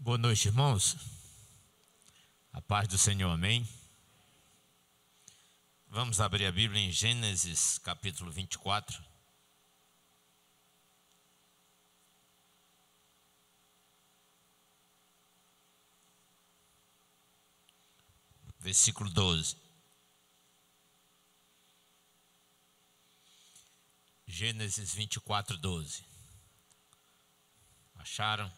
Boa noite, irmãos. A paz do Senhor, amém. Vamos abrir a Bíblia em Gênesis capítulo 24. Versículo 12. Gênesis 24, 12. Acharam?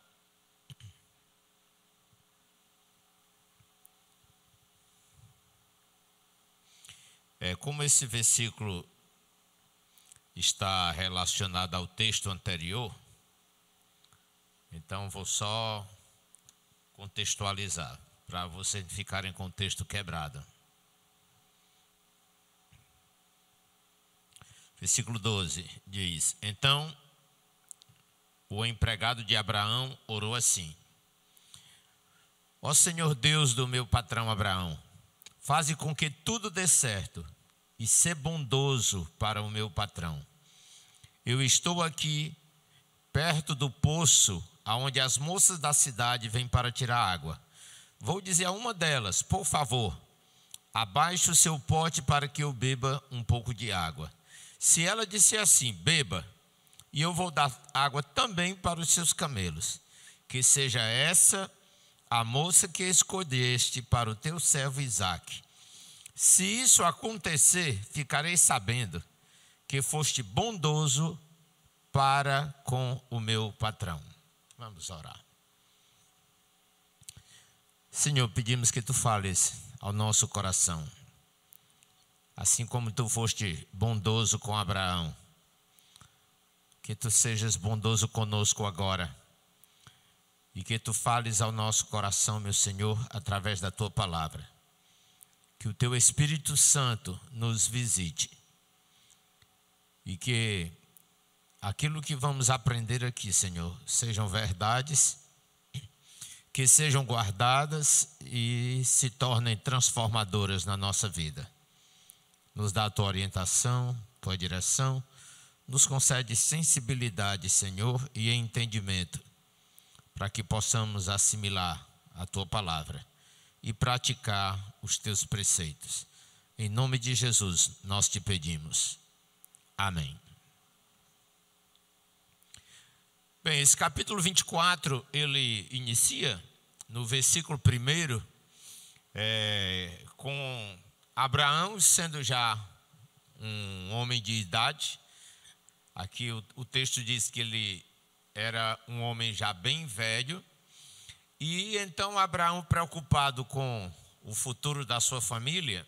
Como esse versículo está relacionado ao texto anterior, então vou só contextualizar, para vocês ficarem com o texto quebrado. Versículo 12 diz: Então o empregado de Abraão orou assim: Ó Senhor Deus do meu patrão Abraão, faze com que tudo dê certo e ser bondoso para o meu patrão. Eu estou aqui perto do poço aonde as moças da cidade vêm para tirar água. Vou dizer a uma delas: por favor, abaixe o seu pote para que eu beba um pouco de água. Se ela disser assim, beba, e eu vou dar água também para os seus camelos. Que seja essa a moça que escolheste para o teu servo Isaque. Se isso acontecer, ficarei sabendo que foste bondoso para com o meu patrão. Vamos orar. Senhor, pedimos que tu fales ao nosso coração. Assim como tu foste bondoso com Abraão, que tu sejas bondoso conosco agora. E que tu fales ao nosso coração, meu Senhor, através da tua palavra. Que o teu Espírito Santo nos visite. E que aquilo que vamos aprender aqui, Senhor, sejam verdades, que sejam guardadas e se tornem transformadoras na nossa vida. Nos dá a tua orientação, tua direção, nos concede sensibilidade, Senhor, e entendimento, para que possamos assimilar a tua palavra e praticar os teus preceitos. Em nome de Jesus, nós te pedimos. Amém. Bem, esse capítulo 24, ele inicia no versículo 1, com Abraão sendo já um homem de idade. Aqui o texto diz que ele era um homem já bem velho. E então Abraão, preocupado com o futuro da sua família,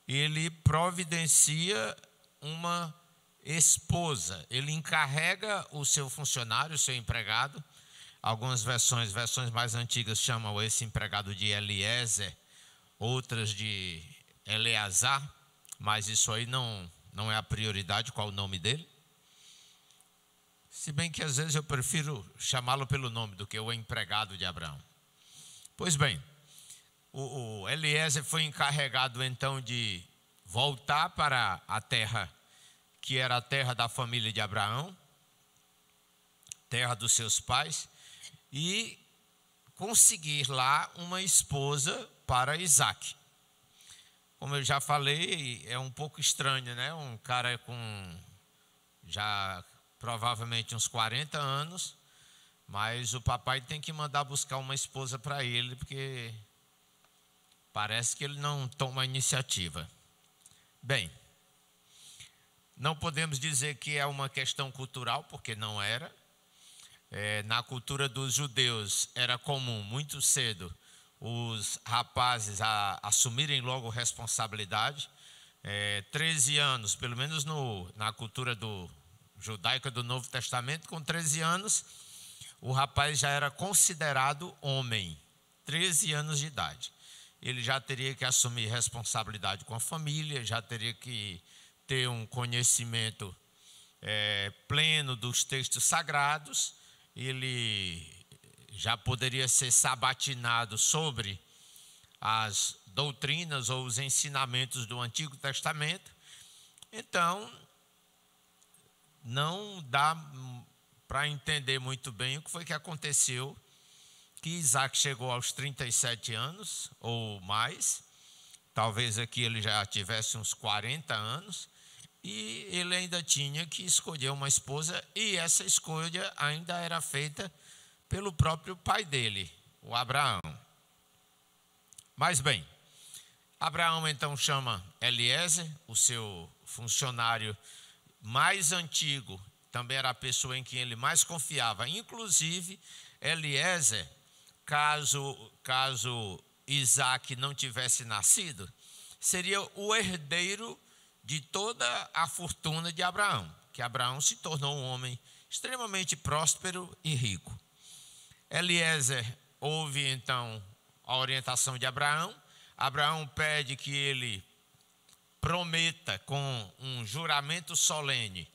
ele providencia uma esposa. Ele encarrega o seu funcionário, o seu empregado. Algumas versões mais antigas chamam esse empregado de Eliezer, outras de Eleazar, mas isso aí não é a prioridade, qual o nome dele. Se bem que às vezes eu prefiro chamá-lo pelo nome do que o empregado de Abraão. Pois bem, o Eliezer foi encarregado então de voltar para a terra que era a terra da família de Abraão, terra dos seus pais, e conseguir lá uma esposa para Isaque. Como eu já falei, é um pouco estranho, né? Um cara com já provavelmente uns 40 anos, mas o papai tem que mandar buscar uma esposa para ele, porque parece que ele não toma a iniciativa. Bem, não podemos dizer que é uma questão cultural, porque não era. Na cultura dos judeus era comum, muito cedo, os rapazes assumirem logo responsabilidade. 13 anos, pelo menos na cultura judaica do Novo Testamento, com 13 anos, o rapaz já era considerado homem, 13 anos de idade. Ele já teria que assumir responsabilidade com a família, já teria que ter um conhecimento pleno dos textos sagrados, ele já poderia ser sabatinado sobre as doutrinas ou os ensinamentos do Antigo Testamento. Então, não dá para entender muito bem o que foi que aconteceu que Isaac chegou aos 37 anos ou mais. Talvez aqui ele já tivesse uns 40 anos. E ele ainda tinha que escolher uma esposa. E essa escolha ainda era feita pelo próprio pai dele, o Abraão. Mas bem, Abraão então chama Eliezer, o seu funcionário mais antigo, também era a pessoa em quem ele mais confiava. Inclusive, Eliezer, caso Isaac não tivesse nascido, seria o herdeiro de toda a fortuna de Abraão, que Abraão se tornou um homem extremamente próspero e rico. Eliezer ouve então a orientação de Abraão. Abraão pede que ele prometa com um juramento solene.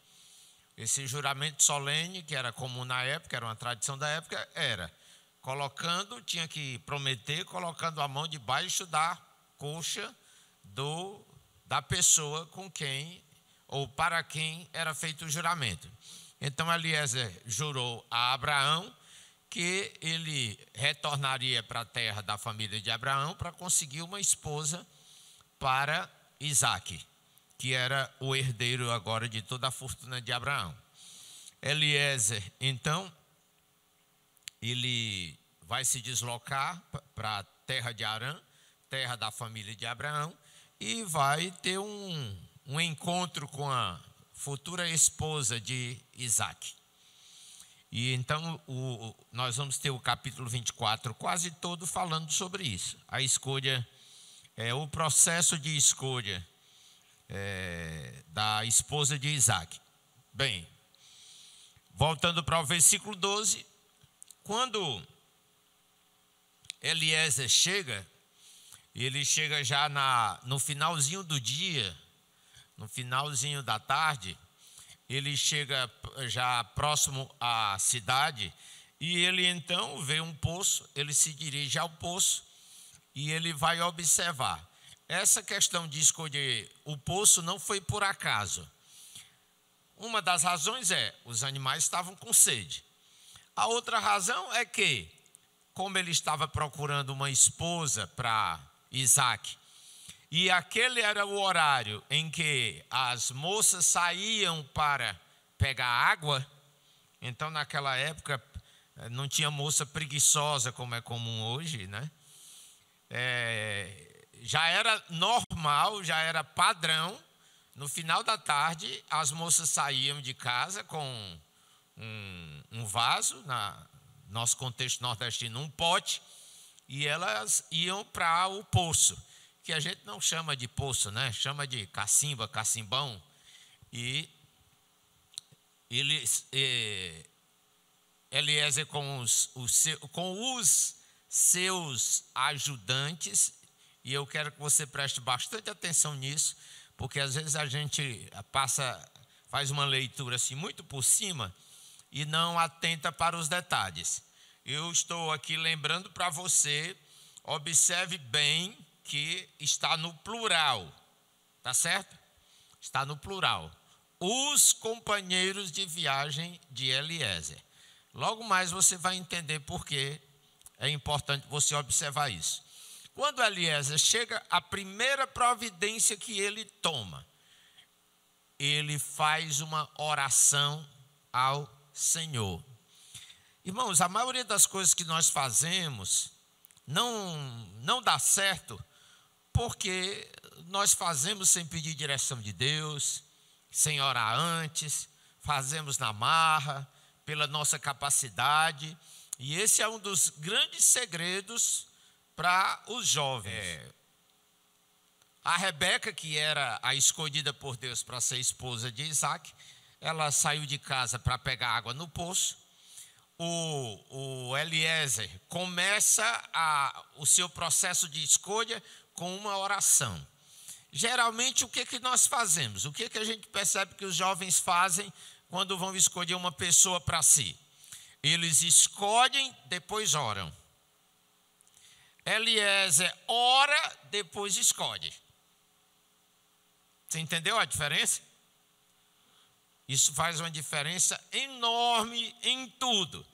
Esse juramento solene, que era comum na época, era uma tradição da época, tinha que prometer colocando a mão debaixo da coxa da pessoa com quem ou para quem era feito o juramento. Então Eliezer jurou a Abraão que ele retornaria para a terra da família de Abraão para conseguir uma esposa para Isaque, que era o herdeiro agora de toda a fortuna de Abraão. Eliezer, então, ele vai se deslocar para a terra de Harã, terra da família de Abraão, e vai ter um encontro com a futura esposa de Isaque. E então nós vamos ter o capítulo 24 quase todo falando sobre isso. A escolha, o processo de escolha da esposa de Isaque. Bem, voltando para o versículo 12, quando Eliezer chega, ele chega já no finalzinho do dia, no finalzinho da tarde, ele chega já próximo à cidade e ele então vê um poço, ele se dirige ao poço e ele vai observar. Essa questão de escolher o poço não foi por acaso. Uma das razões os animais estavam com sede. A outra razão é que, como ele estava procurando uma esposa para Isaque, e aquele era o horário em que as moças saíam para pegar água. Então, naquela época, não tinha moça preguiçosa, como é comum hoje, né? Já era normal, já era padrão. No final da tarde, as moças saíam de casa com um vaso, nosso contexto nordestino, um pote, e elas iam para o poço, que a gente não chama de poço, né? Chama de cacimba, cacimbão. E Eliezer com os seus ajudantes, e eu quero que você preste bastante atenção nisso, porque às vezes a gente faz uma leitura assim muito por cima e não atenta para os detalhes. Eu estou aqui lembrando para você, observe bem que está no plural, tá certo? Está no plural. Os companheiros de viagem de Eliezer. Logo mais você vai entender por que é importante você observar isso. Quando Eliezer chega, a primeira providência que ele toma, ele faz uma oração ao Senhor. Irmãos, a maioria das coisas que nós fazemos não dá certo, porque nós fazemos sem pedir direção de Deus, sem orar antes, fazemos na marra, pela nossa capacidade, e esse é um dos grandes segredos para os jovens. A Rebeca, que era a escolhida por Deus para ser esposa de Isaque, ela saiu de casa para pegar água no poço. O Eliezer começa o seu processo de escolha com uma oração. Geralmente, o que nós fazemos? O que a gente percebe que os jovens fazem quando vão escolher uma pessoa para si? Eles escolhem, depois oram. Eliezer ora, depois escolhe. Você entendeu a diferença? Isso faz uma diferença enorme em tudo.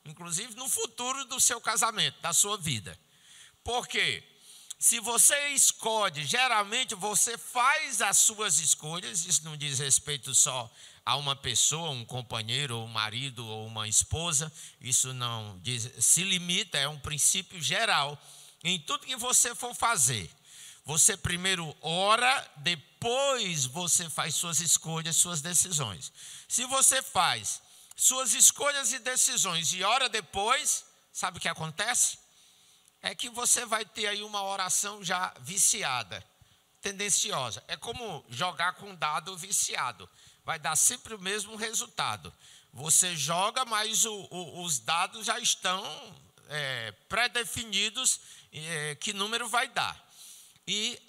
inclusive no futuro do seu casamento, da sua vida. Por quê? Se você escolhe, geralmente você faz as suas escolhas, isso não diz respeito só a uma pessoa, um companheiro, ou um marido, ou uma esposa, isso não diz, se limita, é um princípio geral. Em tudo que você for fazer, você primeiro ora, depois você faz suas escolhas, suas decisões. Se você faz suas escolhas e decisões e ora depois, sabe o que acontece? É que você vai ter aí uma oração já viciada, tendenciosa. É como jogar com dado viciado. Vai dar sempre o mesmo resultado. Você joga, mas os dados já estão pré-definidos que número vai dar. E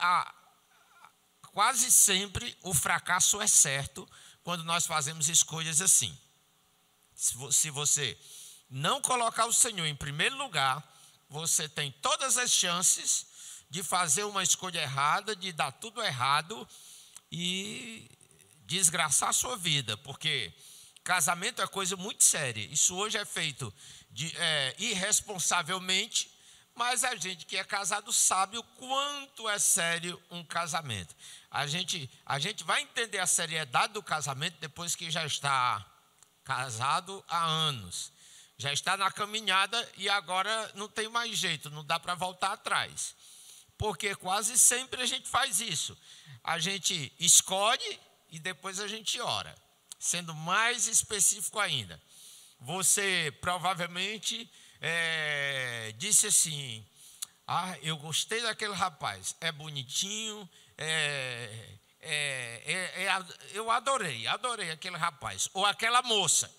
quase sempre o fracasso é certo quando nós fazemos escolhas assim. Se você não colocar o Senhor em primeiro lugar, você tem todas as chances de fazer uma escolha errada, de dar tudo errado e desgraçar a sua vida, porque casamento é coisa muito séria. Isso hoje é feito irresponsavelmente, mas a gente que é casado sabe o quanto é sério um casamento. A gente vai entender a seriedade do casamento depois que já está casado há anos. Já está na caminhada e agora não tem mais jeito, não dá para voltar atrás. Porque quase sempre a gente faz isso. A gente escolhe e depois a gente ora. Sendo mais específico ainda, você provavelmente disse assim: eu gostei daquele rapaz, é bonitinho, eu adorei aquele rapaz, ou aquela moça.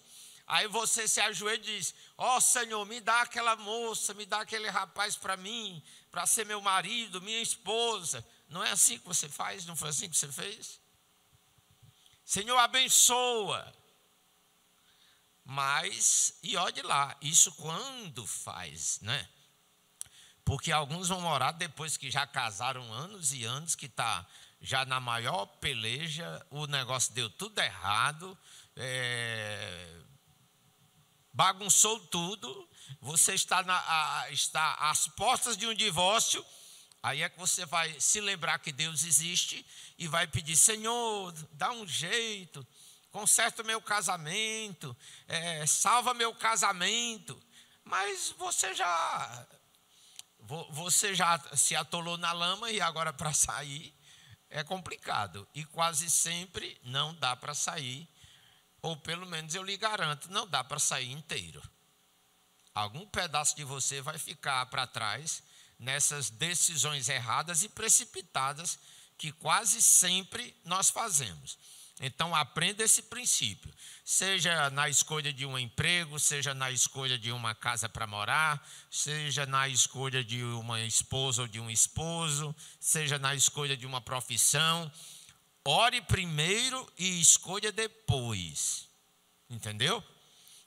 Aí você se ajoelha e diz: ó Senhor, me dá aquela moça, me dá aquele rapaz para mim, para ser meu marido, minha esposa. Não é assim que você faz? Não foi assim que você fez? Senhor, abençoa. Mas, e olhe lá, isso quando faz, né? Porque alguns vão orar depois que já casaram anos e anos, que está já na maior peleja, o negócio deu tudo errado, bagunçou tudo, você está às portas de um divórcio. Aí é que você vai se lembrar que Deus existe e vai pedir: Senhor, dá um jeito, conserta o meu casamento, salva meu casamento. Mas você já se atolou na lama e agora para sair é complicado. E quase sempre não dá para sair, ou pelo menos eu lhe garanto, não dá para sair inteiro. Algum pedaço de você vai ficar para trás nessas decisões erradas e precipitadas que quase sempre nós fazemos. Então aprenda esse princípio, seja na escolha de um emprego, seja na escolha de uma casa para morar, seja na escolha de uma esposa ou de um esposo, seja na escolha de uma profissão. Ore primeiro e escolha depois, entendeu?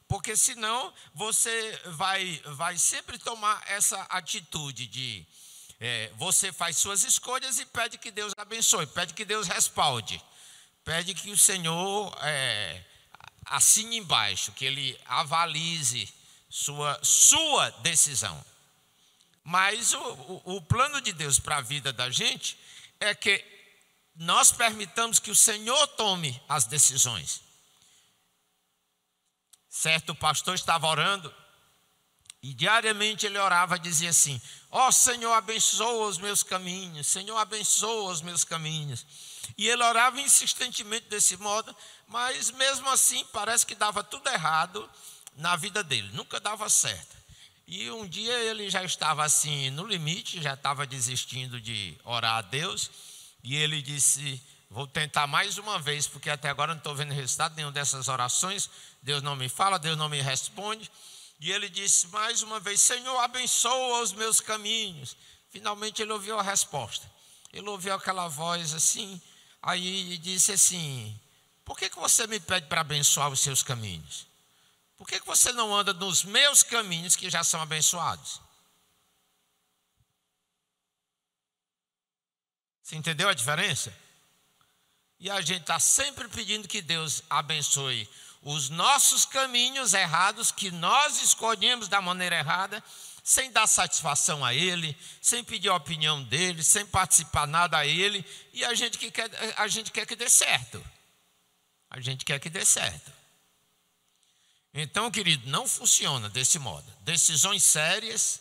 Porque senão você vai sempre tomar essa atitude de você faz suas escolhas e pede que Deus abençoe, pede que Deus respalde, pede que o Senhor assine embaixo, que Ele avalize sua decisão. Mas o plano de Deus para a vida da gente é que nós permitamos que o Senhor tome as decisões. Certo pastor estava orando e diariamente ele orava e dizia assim: ó Senhor, abençoa os meus caminhos, Senhor, abençoa os meus caminhos. E ele orava insistentemente desse modo, mas mesmo assim parece que dava tudo errado na vida dele, nunca dava certo. E um dia ele já estava assim no limite, já estava desistindo de orar a Deus, e ele disse: vou tentar mais uma vez, porque até agora não estou vendo resultado nenhum dessas orações. Deus não me fala, Deus não me responde. E ele disse mais uma vez: Senhor, abençoa os meus caminhos. Finalmente ele ouviu a resposta. Ele ouviu aquela voz assim, aí disse assim: por que você me pede para abençoar os seus caminhos? Por que você não anda nos meus caminhos que já são abençoados? Você entendeu a diferença? E a gente está sempre pedindo que Deus abençoe os nossos caminhos errados que nós escolhemos da maneira errada, sem dar satisfação a Ele, sem pedir a opinião dele, sem participar nada a Ele, e a gente quer que dê certo. A gente quer que dê certo. Então, querido, não funciona desse modo. Decisões sérias,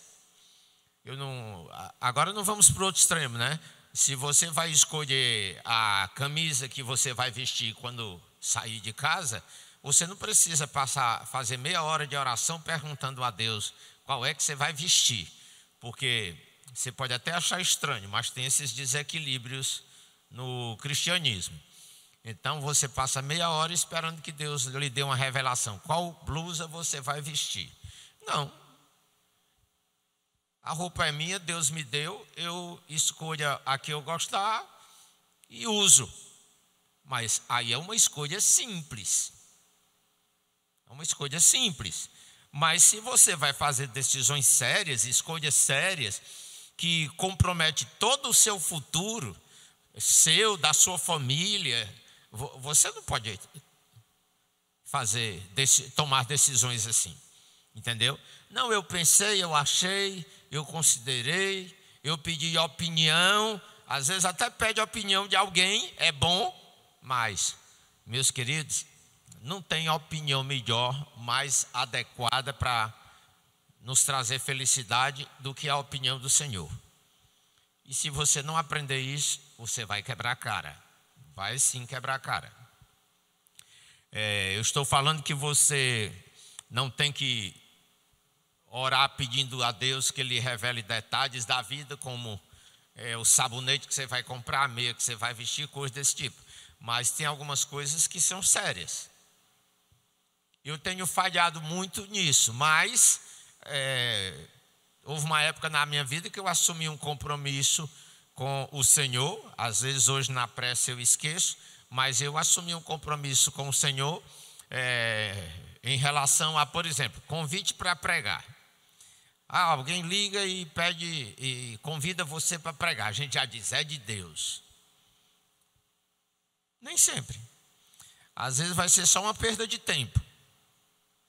agora não vamos para o outro extremo, né? Se você vai escolher a camisa que você vai vestir quando sair de casa, você não precisa fazer meia hora de oração perguntando a Deus qual é que você vai vestir, porque você pode até achar estranho, mas tem esses desequilíbrios no cristianismo. Então você passa meia hora esperando que Deus lhe dê uma revelação. Qual blusa você vai vestir? Não. A roupa é minha, Deus me deu, eu escolho a que eu gostar e uso. Mas aí é uma escolha simples. É uma escolha simples. Mas se você vai fazer decisões sérias, escolhas sérias, que comprometem todo o seu futuro, seu, da sua família, você não pode tomar decisões assim, entendeu? Não, eu pensei, eu achei, eu considerei, eu pedi opinião, às vezes até pede a opinião de alguém, é bom, mas, meus queridos, não tem opinião melhor, mais adequada para nos trazer felicidade do que a opinião do Senhor. E se você não aprender isso, você vai quebrar a cara. Vai sim quebrar a cara. Eu estou falando que você não tem que orar pedindo a Deus que Ele revele detalhes da vida, como o sabonete que você vai comprar, a meia que você vai vestir, coisas desse tipo. Mas tem algumas coisas que são sérias. Eu tenho falhado muito nisso, mas houve uma época na minha vida que eu assumi um compromisso com o Senhor. Às vezes hoje na pressa eu esqueço, mas eu assumi um compromisso com o Senhor em relação a, por exemplo, convite para pregar. Alguém liga e pede e convida você para pregar. A gente já diz, é de Deus. Nem sempre. Às vezes vai ser só uma perda de tempo.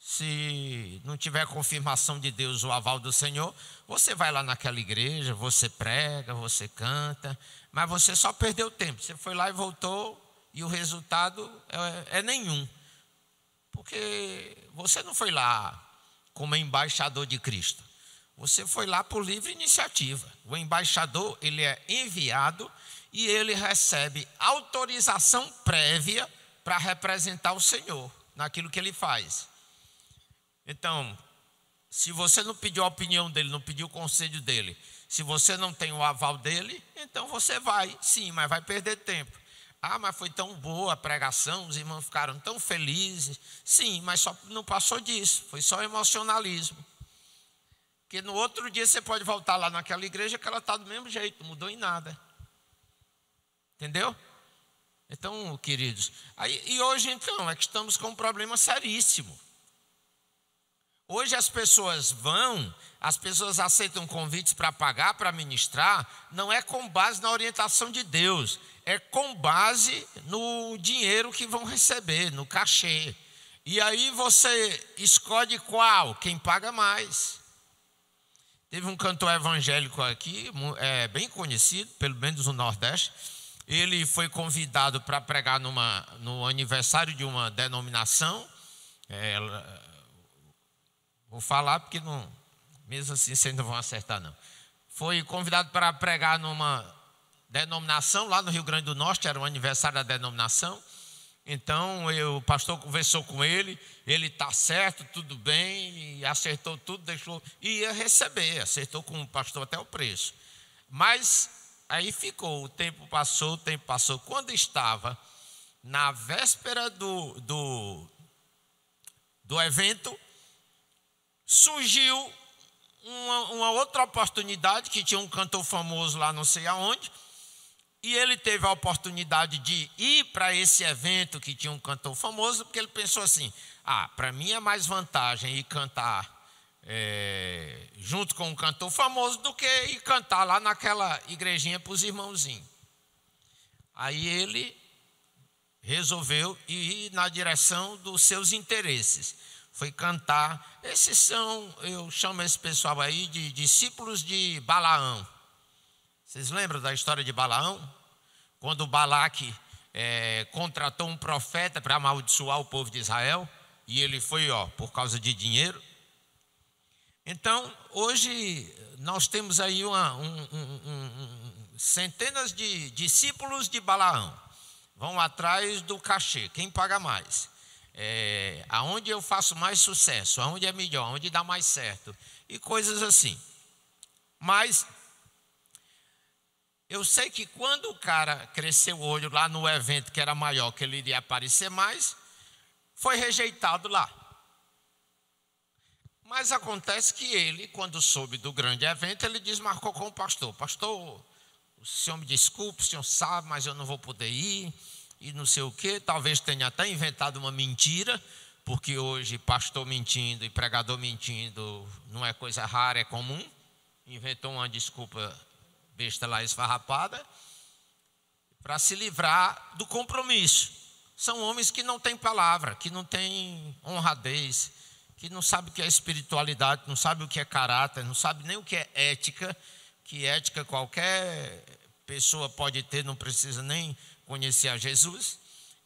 Se não tiver confirmação de Deus, o aval do Senhor, você vai lá naquela igreja, você prega, você canta, mas você só perdeu tempo. Você foi lá e voltou e o resultado é nenhum. Porque você não foi lá como embaixador de Cristo. Você foi lá por livre iniciativa. O embaixador, ele é enviado e ele recebe autorização prévia para representar o Senhor naquilo que ele faz. Então, se você não pediu a opinião dele, não pediu o conselho dele, se você não tem o aval dele, então você vai, sim, mas vai perder tempo. Mas foi tão boa a pregação, os irmãos ficaram tão felizes. Sim, mas só não passou disso, foi só emocionalismo. Porque no outro dia você pode voltar lá naquela igreja que ela está do mesmo jeito, não mudou em nada. Entendeu? Então, queridos, e hoje então é que estamos com um problema seríssimo. Hoje as pessoas aceitam convites para pagar, para ministrar, não é com base na orientação de Deus, é com base no dinheiro que vão receber, no cachê. E aí você escolhe quem paga mais. Teve um cantor evangélico aqui, bem conhecido, pelo menos no Nordeste. Ele foi convidado para pregar no aniversário de uma denominação. Vou falar porque não, mesmo assim vocês não vão acertar não. Foi convidado para pregar numa denominação lá no Rio Grande do Norte, era o aniversário da denominação. Então o pastor conversou com ele está certo, tudo bem, e acertou tudo, ia receber, acertou com o pastor até o preço. Mas aí ficou, o tempo passou. Quando estava na véspera do evento, surgiu uma outra oportunidade, que tinha um cantor famoso lá não sei aonde, e ele teve a oportunidade de ir para esse evento que tinha um cantor famoso, porque ele pensou assim, para mim é mais vantagem ir cantar junto com um cantor famoso do que ir cantar lá naquela igrejinha para os irmãozinhos. Aí ele resolveu ir na direção dos seus interesses. Foi cantar. Esses são, eu chamo esse pessoal aí de discípulos de Balaão. Vocês lembram da história de Balaão? Quando Balaque contratou um profeta para amaldiçoar o povo de Israel, e ele foi, por causa de dinheiro. Então, hoje nós temos aí centenas de discípulos de Balaão. Vão atrás do cachê, quem paga mais. Aonde eu faço mais sucesso, aonde é melhor, aonde dá mais certo. E coisas assim. Mas eu sei que quando o cara cresceu o olho lá no evento que era maior, que ele iria aparecer mais, foi rejeitado lá. Mas acontece que ele, quando soube do grande evento, ele desmarcou com o pastor. Pastor, o senhor me desculpe, o senhor sabe, mas eu não vou poder ir, e não sei o quê. Talvez tenha até inventado uma mentira, porque hoje pastor mentindo e pregador mentindo não é coisa rara, é comum. Inventou uma desculpa besta lá, esfarrapada, para se livrar do compromisso. São homens que não têm palavra, que não têm honradez, que não sabem o que é espiritualidade, não sabem o que é caráter, não sabem nem o que é ética, que ética qualquer pessoa pode ter, não precisa nem conhecer a Jesus.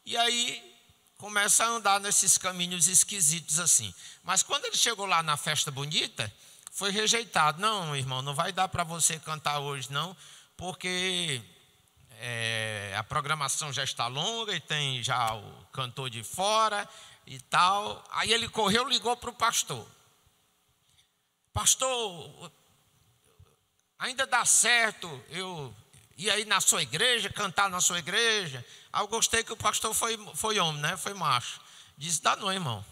E aí começa a andar nesses caminhos esquisitos assim. Mas quando ele chegou lá na festa bonita, foi rejeitado. Não, irmão, não vai dar para você cantar hoje não, porque a programação já está longa e tem já o cantor de fora e tal. Aí ele correu, ligou para o pastor. Pastor, ainda dá certo eu ir aí na sua igreja, cantar na sua igreja? Aí eu gostei que o pastor foi homem, né? Foi macho. Disse, dá não, irmão.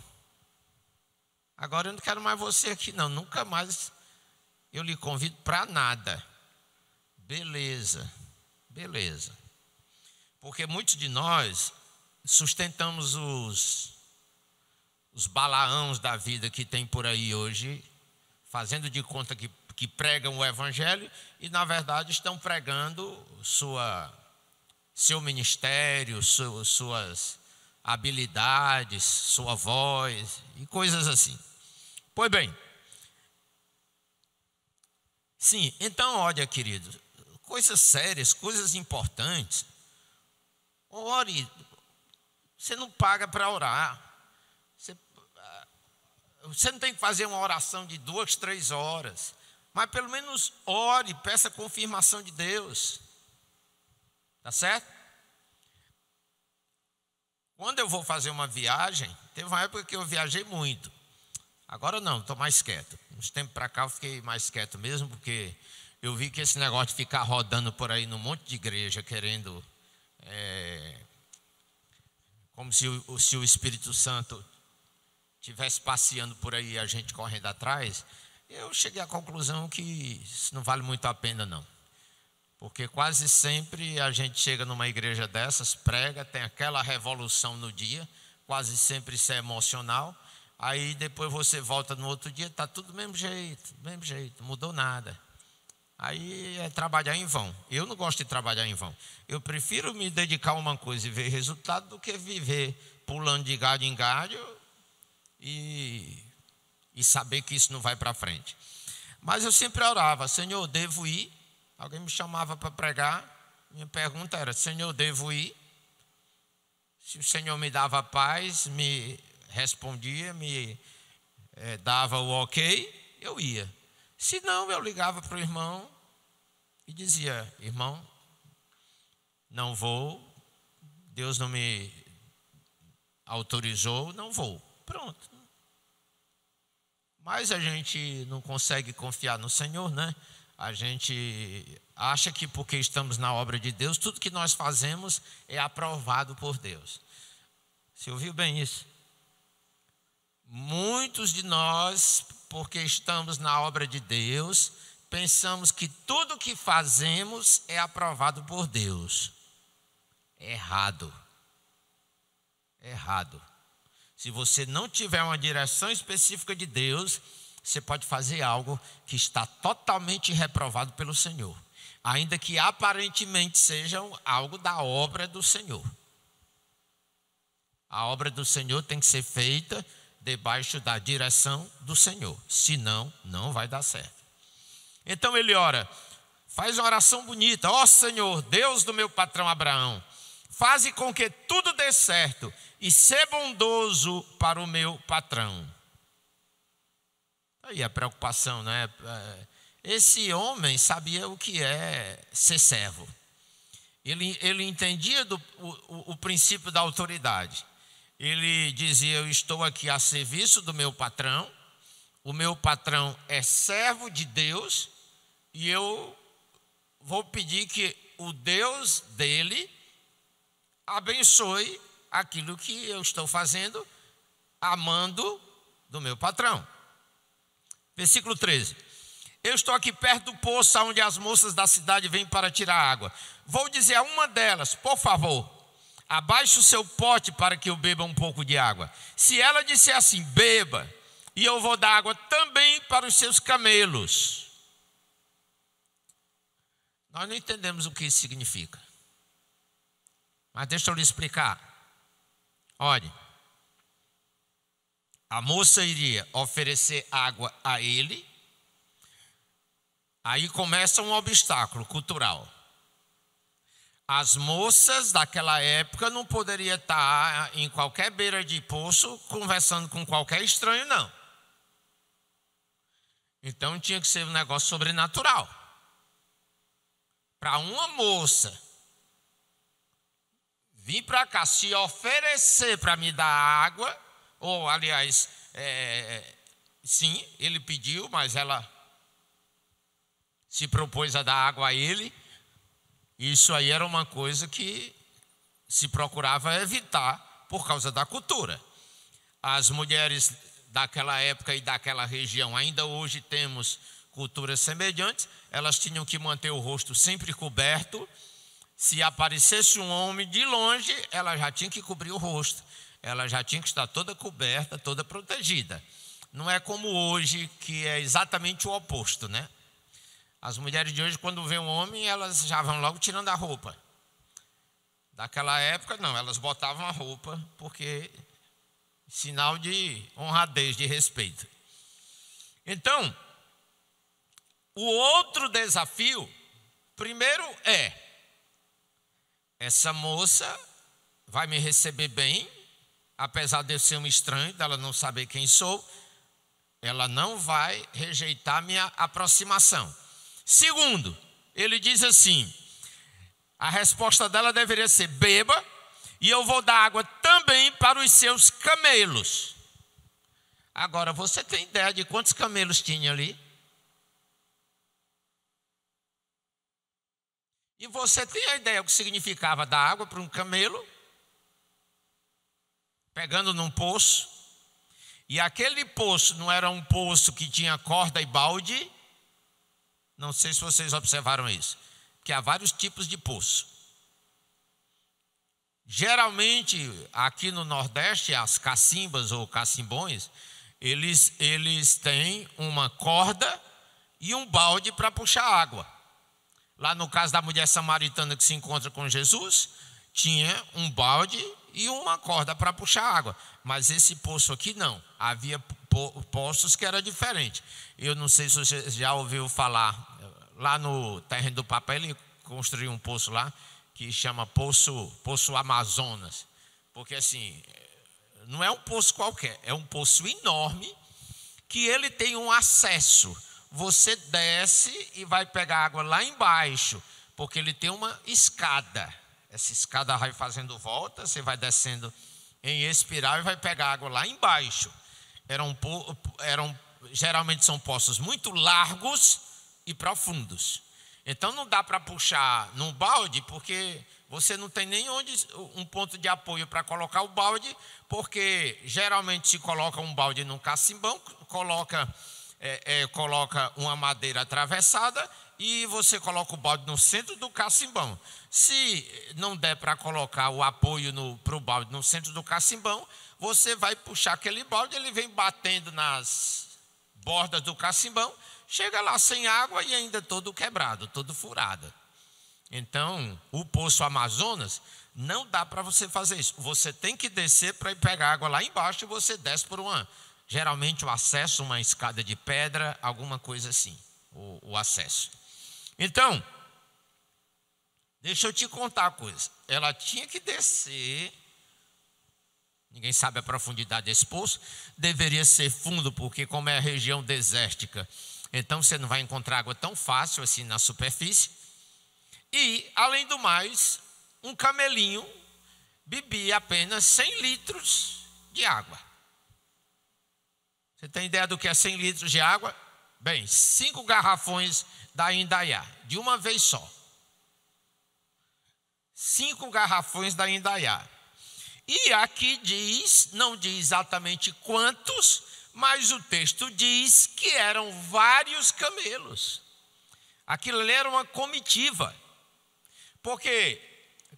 Agora eu não quero mais você aqui não, nunca mais eu lhe convido para nada. Beleza. Porque muitos de nós sustentamos os Balaãos da vida que tem por aí hoje, fazendo de conta que pregam o evangelho e na verdade estão pregando seu ministério, suas habilidades, sua voz e coisas assim. Pois bem, sim, então olha, querido, coisas sérias, coisas importantes. Ore, você não paga para orar. Você não tem que fazer uma oração de 2, 3 horas, mas pelo menos ore, peça confirmação de Deus. Tá certo? Quando eu vou fazer uma viagem, teve uma época que eu viajei muito. Agora não, estou mais quieto. Uns tempos para cá eu fiquei mais quieto mesmo, porque eu vi que esse negócio de ficar rodando por aí num monte de igreja, querendo, como se o Espírito Santo estivesse passeando por aí e a gente correndo atrás, eu cheguei à conclusão que isso não vale muito a pena não. Porque quase sempre a gente chega numa igreja dessas, prega, tem aquela revolução no dia, quase sempre isso é emocional, aí depois você volta no outro dia, está tudo do mesmo jeito, não mudou nada. Aí é trabalhar em vão. Eu não gosto de trabalhar em vão. Eu prefiro me dedicar a uma coisa e ver resultado do que viver pulando de galho em galho e saber que isso não vai para frente. Mas eu sempre orava, Senhor, devo ir? Alguém me chamava para pregar, minha pergunta era, Senhor, devo ir? Se o Senhor me dava paz, me respondia, me dava o ok, eu ia. Se não, eu ligava para o irmão e dizia, irmão, não vou, Deus não me autorizou, não vou. Pronto. Mas a gente não consegue confiar no Senhor, né? A gente acha que porque estamos na obra de Deus, tudo que nós fazemos é aprovado por Deus. Você ouviu bem isso? Muitos de nós, porque estamos na obra de Deus, pensamos que tudo que fazemos é aprovado por Deus. Errado. Se você não tiver uma direção específica de Deus, você pode fazer algo que está totalmente reprovado pelo Senhor, ainda que aparentemente seja algo da obra do Senhor. A obra do Senhor tem que ser feita debaixo da direção do Senhor. Senão, não vai dar certo. Então ele ora, faz uma oração bonita. Ó Senhor, Deus do meu patrão Abraão, faze com que tudo dê certo e ser bondoso para o meu patrão. Aí a preocupação, né? Esse homem sabia o que é ser servo. Ele entendia o princípio da autoridade. Ele dizia, eu estou aqui a serviço do meu patrão. O meu patrão é servo de Deus. E eu vou pedir que o Deus dele abençoe aquilo que eu estou fazendo, amando do meu patrão. Versículo 13. Eu estou aqui perto do poço onde as moças da cidade vêm para tirar água. Vou dizer a uma delas, por favor, abaixe o seu pote para que eu beba um pouco de água. Se ela disser assim, beba, e eu vou dar água também para os seus camelos. Nós não entendemos o que isso significa. Mas deixa eu lhe explicar. Olhe, a moça iria oferecer água a ele. Aí começa um obstáculo cultural. As moças daquela época não poderiam estar em qualquer beira de poço conversando com qualquer estranho, não. Então tinha que ser um negócio sobrenatural. Para uma moça vir para cá se oferecer para me dar água, ou aliás, sim, ele pediu, mas ela se propôs a dar água a ele. Isso aí era uma coisa que se procurava evitar por causa da cultura. As mulheres daquela época e daquela região, ainda hoje temos culturas semelhantes, elas tinham que manter o rosto sempre coberto. Se aparecesse um homem de longe, ela já tinha que cobrir o rosto. Ela já tinha que estar toda coberta, toda protegida. Não é como hoje, que é exatamente o oposto, né? As mulheres de hoje, quando vê um homem, elas já vão logo tirando a roupa. Daquela época, não, elas botavam a roupa, porque sinal de honradez, de respeito. Então, o outro desafio, primeiro essa moça vai me receber bem, apesar de eu ser um estranho, dela não saber quem sou, ela não vai rejeitar minha aproximação. Segundo, ele diz assim, a resposta dela deveria ser, beba, e eu vou dar água também para os seus camelos. Agora, você tem ideia de quantos camelos tinha ali? E você tem a ideia do que significava dar água para um camelo? Pegando num poço. E aquele poço não era um poço que tinha corda e balde. Não sei se vocês observaram isso. Porque há vários tipos de poço. Geralmente, aqui no Nordeste, as cacimbas ou cacimbões, eles têm uma corda e um balde para puxar água. Lá no caso da mulher samaritana que se encontra com Jesus, tinha um balde e uma corda para puxar água. Mas esse poço aqui não. Havia poços que era diferente. Eu não sei se você já ouviu falar, lá no terreno do Papa, ele construiu um poço lá, que chama Poço Amazonas. Porque assim, não é um poço qualquer, é um poço enorme, que ele tem um acesso. Você desce e vai pegar água lá embaixo, porque ele tem uma escada. Essa escada vai fazendo volta, você vai descendo em espiral e vai pegar água lá embaixo. Geralmente são poços muito largos e profundos. Então não dá para puxar num balde, porque você não tem nem um ponto de apoio para colocar o balde, porque geralmente se coloca um balde num cacimbão, coloca uma madeira atravessada e você coloca o balde no centro do cacimbão. Se não der para colocar o apoio para o balde no centro do cacimbão, você vai puxar aquele balde, ele vem batendo nas bordas do cacimbão, chega lá sem água e ainda todo quebrado, todo furado. Então, o Poço Amazonas Não dá para você fazer isso. Você tem que descer para ir pegar água lá embaixo e você desce por geralmente o acesso, uma escada de pedra, alguma coisa assim, o acesso. Então, deixa eu te contar uma coisa. Ela tinha que descer, ninguém sabe a profundidade desse poço, deveria ser fundo, porque como é a região desértica, então você não vai encontrar água tão fácil assim na superfície. E, além do mais, um camelinho bebia apenas 100 litros de água. Você tem ideia do que é 100 litros de água? Bem, 5 garrafões da Indaiá, de uma vez só. 5 garrafões da Indaiá. E aqui diz, não diz exatamente quantos, mas o texto diz que eram vários camelos. Aquilo ali era uma comitiva, porque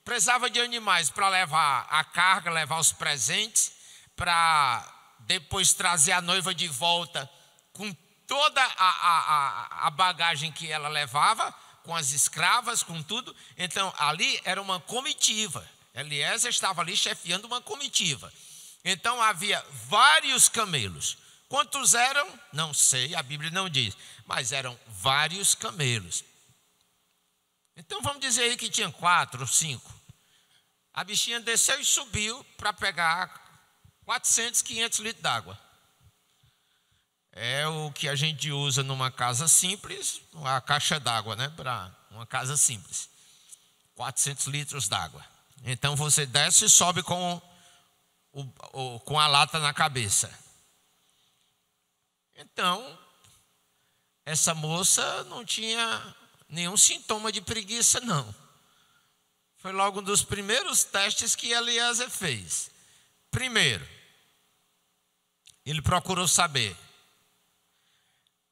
precisava de animais para levar a carga, levar os presentes, para depois trazer a noiva de volta com toda a bagagem que ela levava, com as escravas, com tudo. Então ali era uma comitiva. Eliezer estava ali chefiando uma comitiva. Então havia vários camelos. Quantos eram? Não sei, a Bíblia não diz, mas eram vários camelos. Então vamos dizer aí que tinha 4 ou 5. A bichinha desceu e subiu para pegar 400, 500 litros d'água. É o que a gente usa numa casa simples, uma caixa d'água, né? Para uma casa simples. 400 litros d'água. Então você desce e sobe com a lata na cabeça. Então, essa moça não tinha nenhum sintoma de preguiça, não. Foi logo um dos primeiros testes que Eliezer fez. Primeiro, ele procurou saber: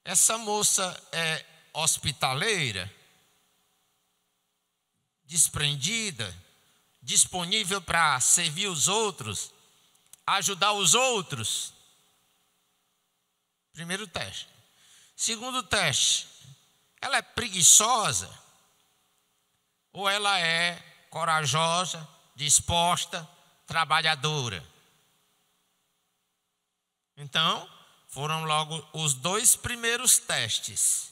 essa moça é hospitaleira, desprendida, disponível para servir os outros, ajudar os outros? Primeiro teste. Segundo teste, ela é preguiçosa ou ela é corajosa, disposta, trabalhadora? Então, foram logo os 2 primeiros testes.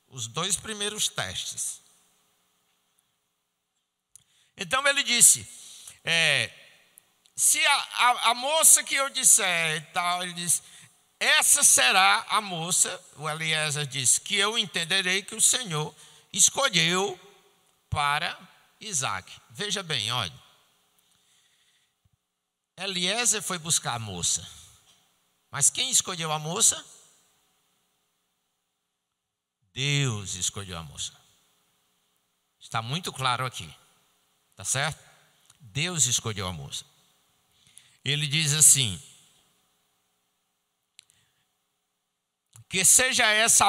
Os 2 primeiros testes. Então ele disse, se a moça que eu disser e tal, ele disse, essa será a moça, o Eliezer disse, que eu entenderei que o Senhor escolheu para Isaac. Veja bem, olha. Eliezer foi buscar a moça. Mas quem escolheu a moça? Deus escolheu a moça. Está muito claro aqui. Tá certo? Deus escolheu a moça. Ele diz assim: que seja essa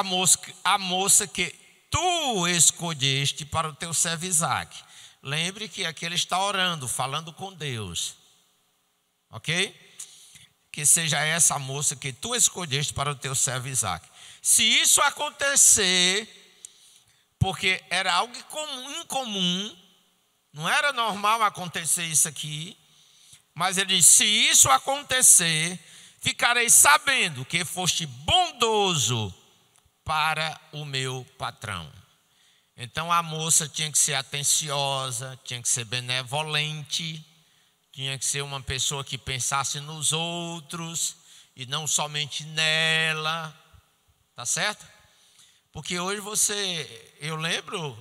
a moça que tu escolheste para o teu servo Isaac. Lembre que aqui ele está orando, falando com Deus. Ok? Que seja essa a moça que tu escolheste para o teu servo Isaac. Se isso acontecer, porque era algo incomum, não era normal acontecer isso aqui, mas ele diz, se isso acontecer, ficarei sabendo que foste bondoso para o meu patrão. Então a moça tinha que ser atenciosa, tinha que ser benevolente, tinha que ser uma pessoa que pensasse nos outros e não somente nela, tá certo? Porque hoje eu lembro,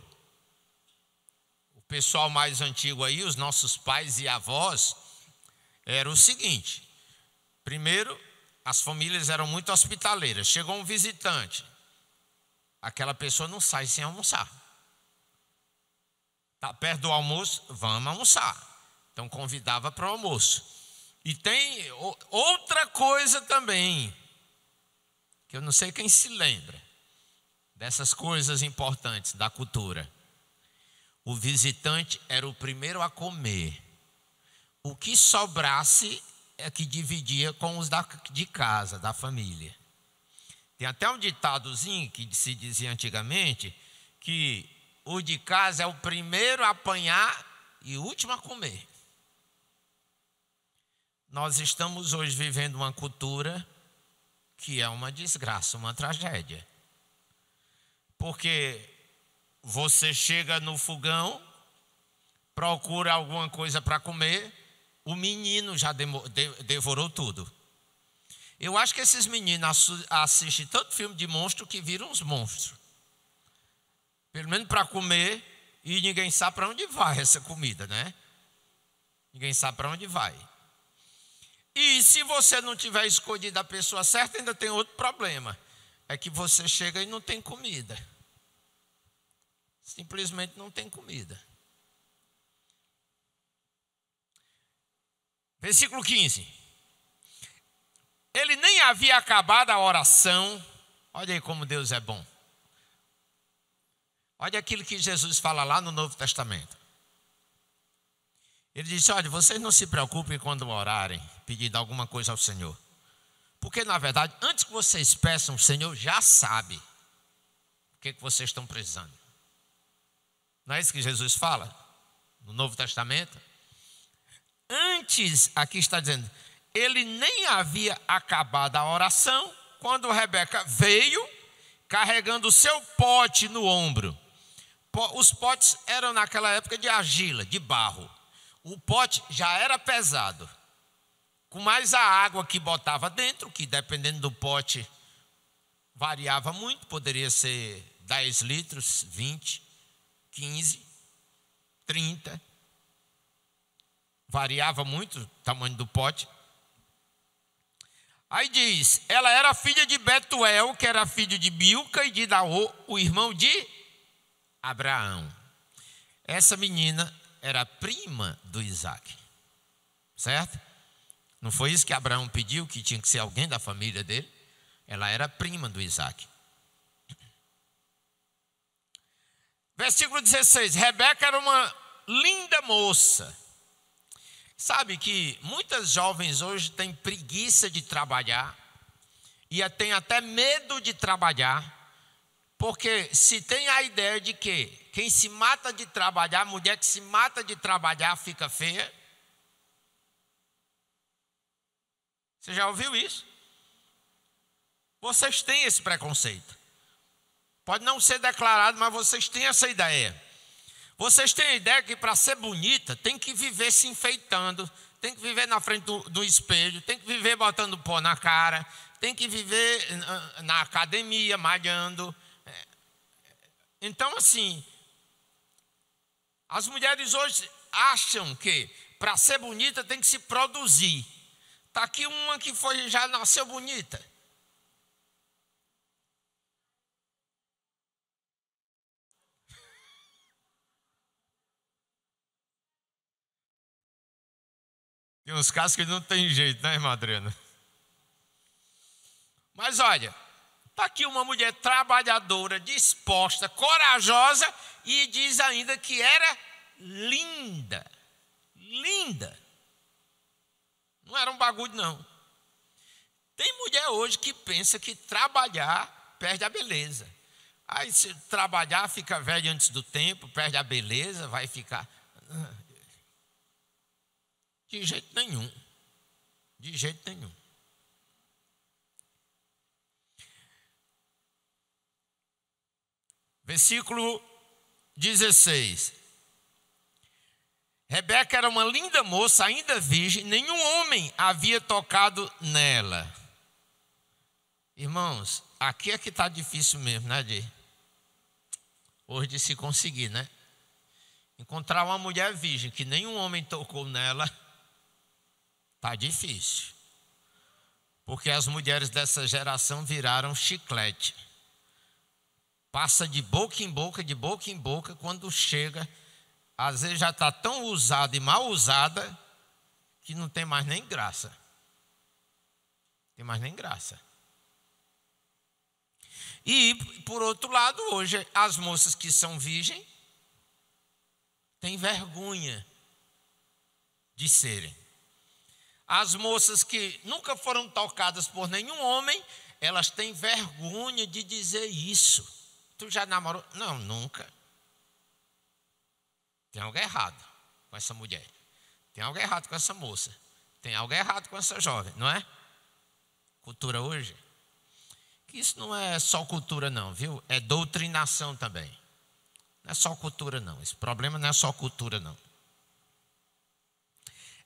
o pessoal mais antigo aí, os nossos pais e avós, era o seguinte: primeiro, as famílias eram muito hospitaleiras. Chegou um visitante, aquela pessoa não sai sem almoçar. Está perto do almoço, vamos almoçar. Então convidava para o almoço. E tem outra coisa também, que eu não sei quem se lembra dessas coisas importantes da cultura. O visitante era o primeiro a comer. O que sobrasse é que dividia com os de casa, da família. Tem até um ditadozinho que se dizia antigamente, que o de casa é o primeiro a apanhar e última a comer. Nós estamos hoje vivendo uma cultura que é uma desgraça, uma tragédia. Porque você chega no fogão, procura alguma coisa para comer, o menino já devorou tudo. Eu acho que esses meninos assistem tanto filme de monstro que viram uns monstros. Pelo menos para comer, e ninguém sabe para onde vai essa comida, né? Ninguém sabe para onde vai. E se você não tiver escolhido a pessoa certa, ainda tem outro problema. É que você chega e não tem comida. Simplesmente não tem comida. Versículo 15. Ele nem havia acabado a oração. Olha aí como Deus é bom. Olha aquilo que Jesus fala lá no Novo Testamento. Ele disse, olha, vocês não se preocupem quando orarem, pedindo alguma coisa ao Senhor. Porque, na verdade, antes que vocês peçam, o Senhor já sabe o que vocês estão precisando. Não é isso que Jesus fala no Novo Testamento? Antes, aqui está dizendo, ele nem havia acabado a oração, quando Rebeca veio, carregando o seu pote no ombro. Os potes eram naquela época de argila, de barro. O pote já era pesado. Com mais a água que botava dentro, que dependendo do pote variava muito, poderia ser 10 litros, 20, 15, 30. Variava muito o tamanho do pote. Aí diz, ela era filha de Betuel, que era filho de Milca, e de Naor, o irmão de Abraão. Essa menina era prima do Isaac, certo? Não foi isso que Abraão pediu, que tinha que ser alguém da família dele? Ela era prima do Isaac. Versículo 16, Rebeca era uma linda moça. Sabe que muitas jovens hoje têm preguiça de trabalhar e têm até medo de trabalhar, porque se tem a ideia de que quem se mata de trabalhar, a mulher que se mata de trabalhar fica feia. Você já ouviu isso? Vocês têm esse preconceito. Pode não ser declarado, mas vocês têm essa ideia. Vocês têm a ideia que para ser bonita tem que viver se enfeitando, tem que viver na frente do espelho, tem que viver botando pó na cara, tem que viver na academia, malhando. Então, assim, as mulheres hoje acham que para ser bonita tem que se produzir. Está aqui uma que já nasceu bonita. Tem uns casos que não tem jeito, né, irmã Adriana? Mas olha, está aqui uma mulher trabalhadora, disposta, corajosa e diz ainda que era linda. Linda. Não era um bagulho, não. Tem mulher hoje que pensa que trabalhar perde a beleza. Aí se trabalhar fica velho antes do tempo, perde a beleza, vai ficar... De jeito nenhum. De jeito nenhum. Versículo 16. Rebeca era uma linda moça, ainda virgem, nenhum homem havia tocado nela. Irmãos, aqui é que está difícil mesmo, né, hoje de se conseguir, né? Encontrar uma mulher virgem que nenhum homem tocou nela, está difícil. Porque as mulheres dessa geração viraram chiclete. Passa de boca em boca, quando chega, às vezes já está tão usada e mal usada, que não tem mais nem graça. Tem mais nem graça. E, por outro lado, hoje, as moças que são virgens, têm vergonha de serem. As moças que nunca foram tocadas por nenhum homem, elas têm vergonha de dizer isso. Tu já namorou? Não, nunca. Tem algo errado. com essa mulher. Tem algo errado com essa moça. Tem algo errado com essa jovem, não é? Cultura hoje. Que isso não é só cultura não, viu? É doutrinação também. Não é só cultura não. Esse problema não é só cultura não.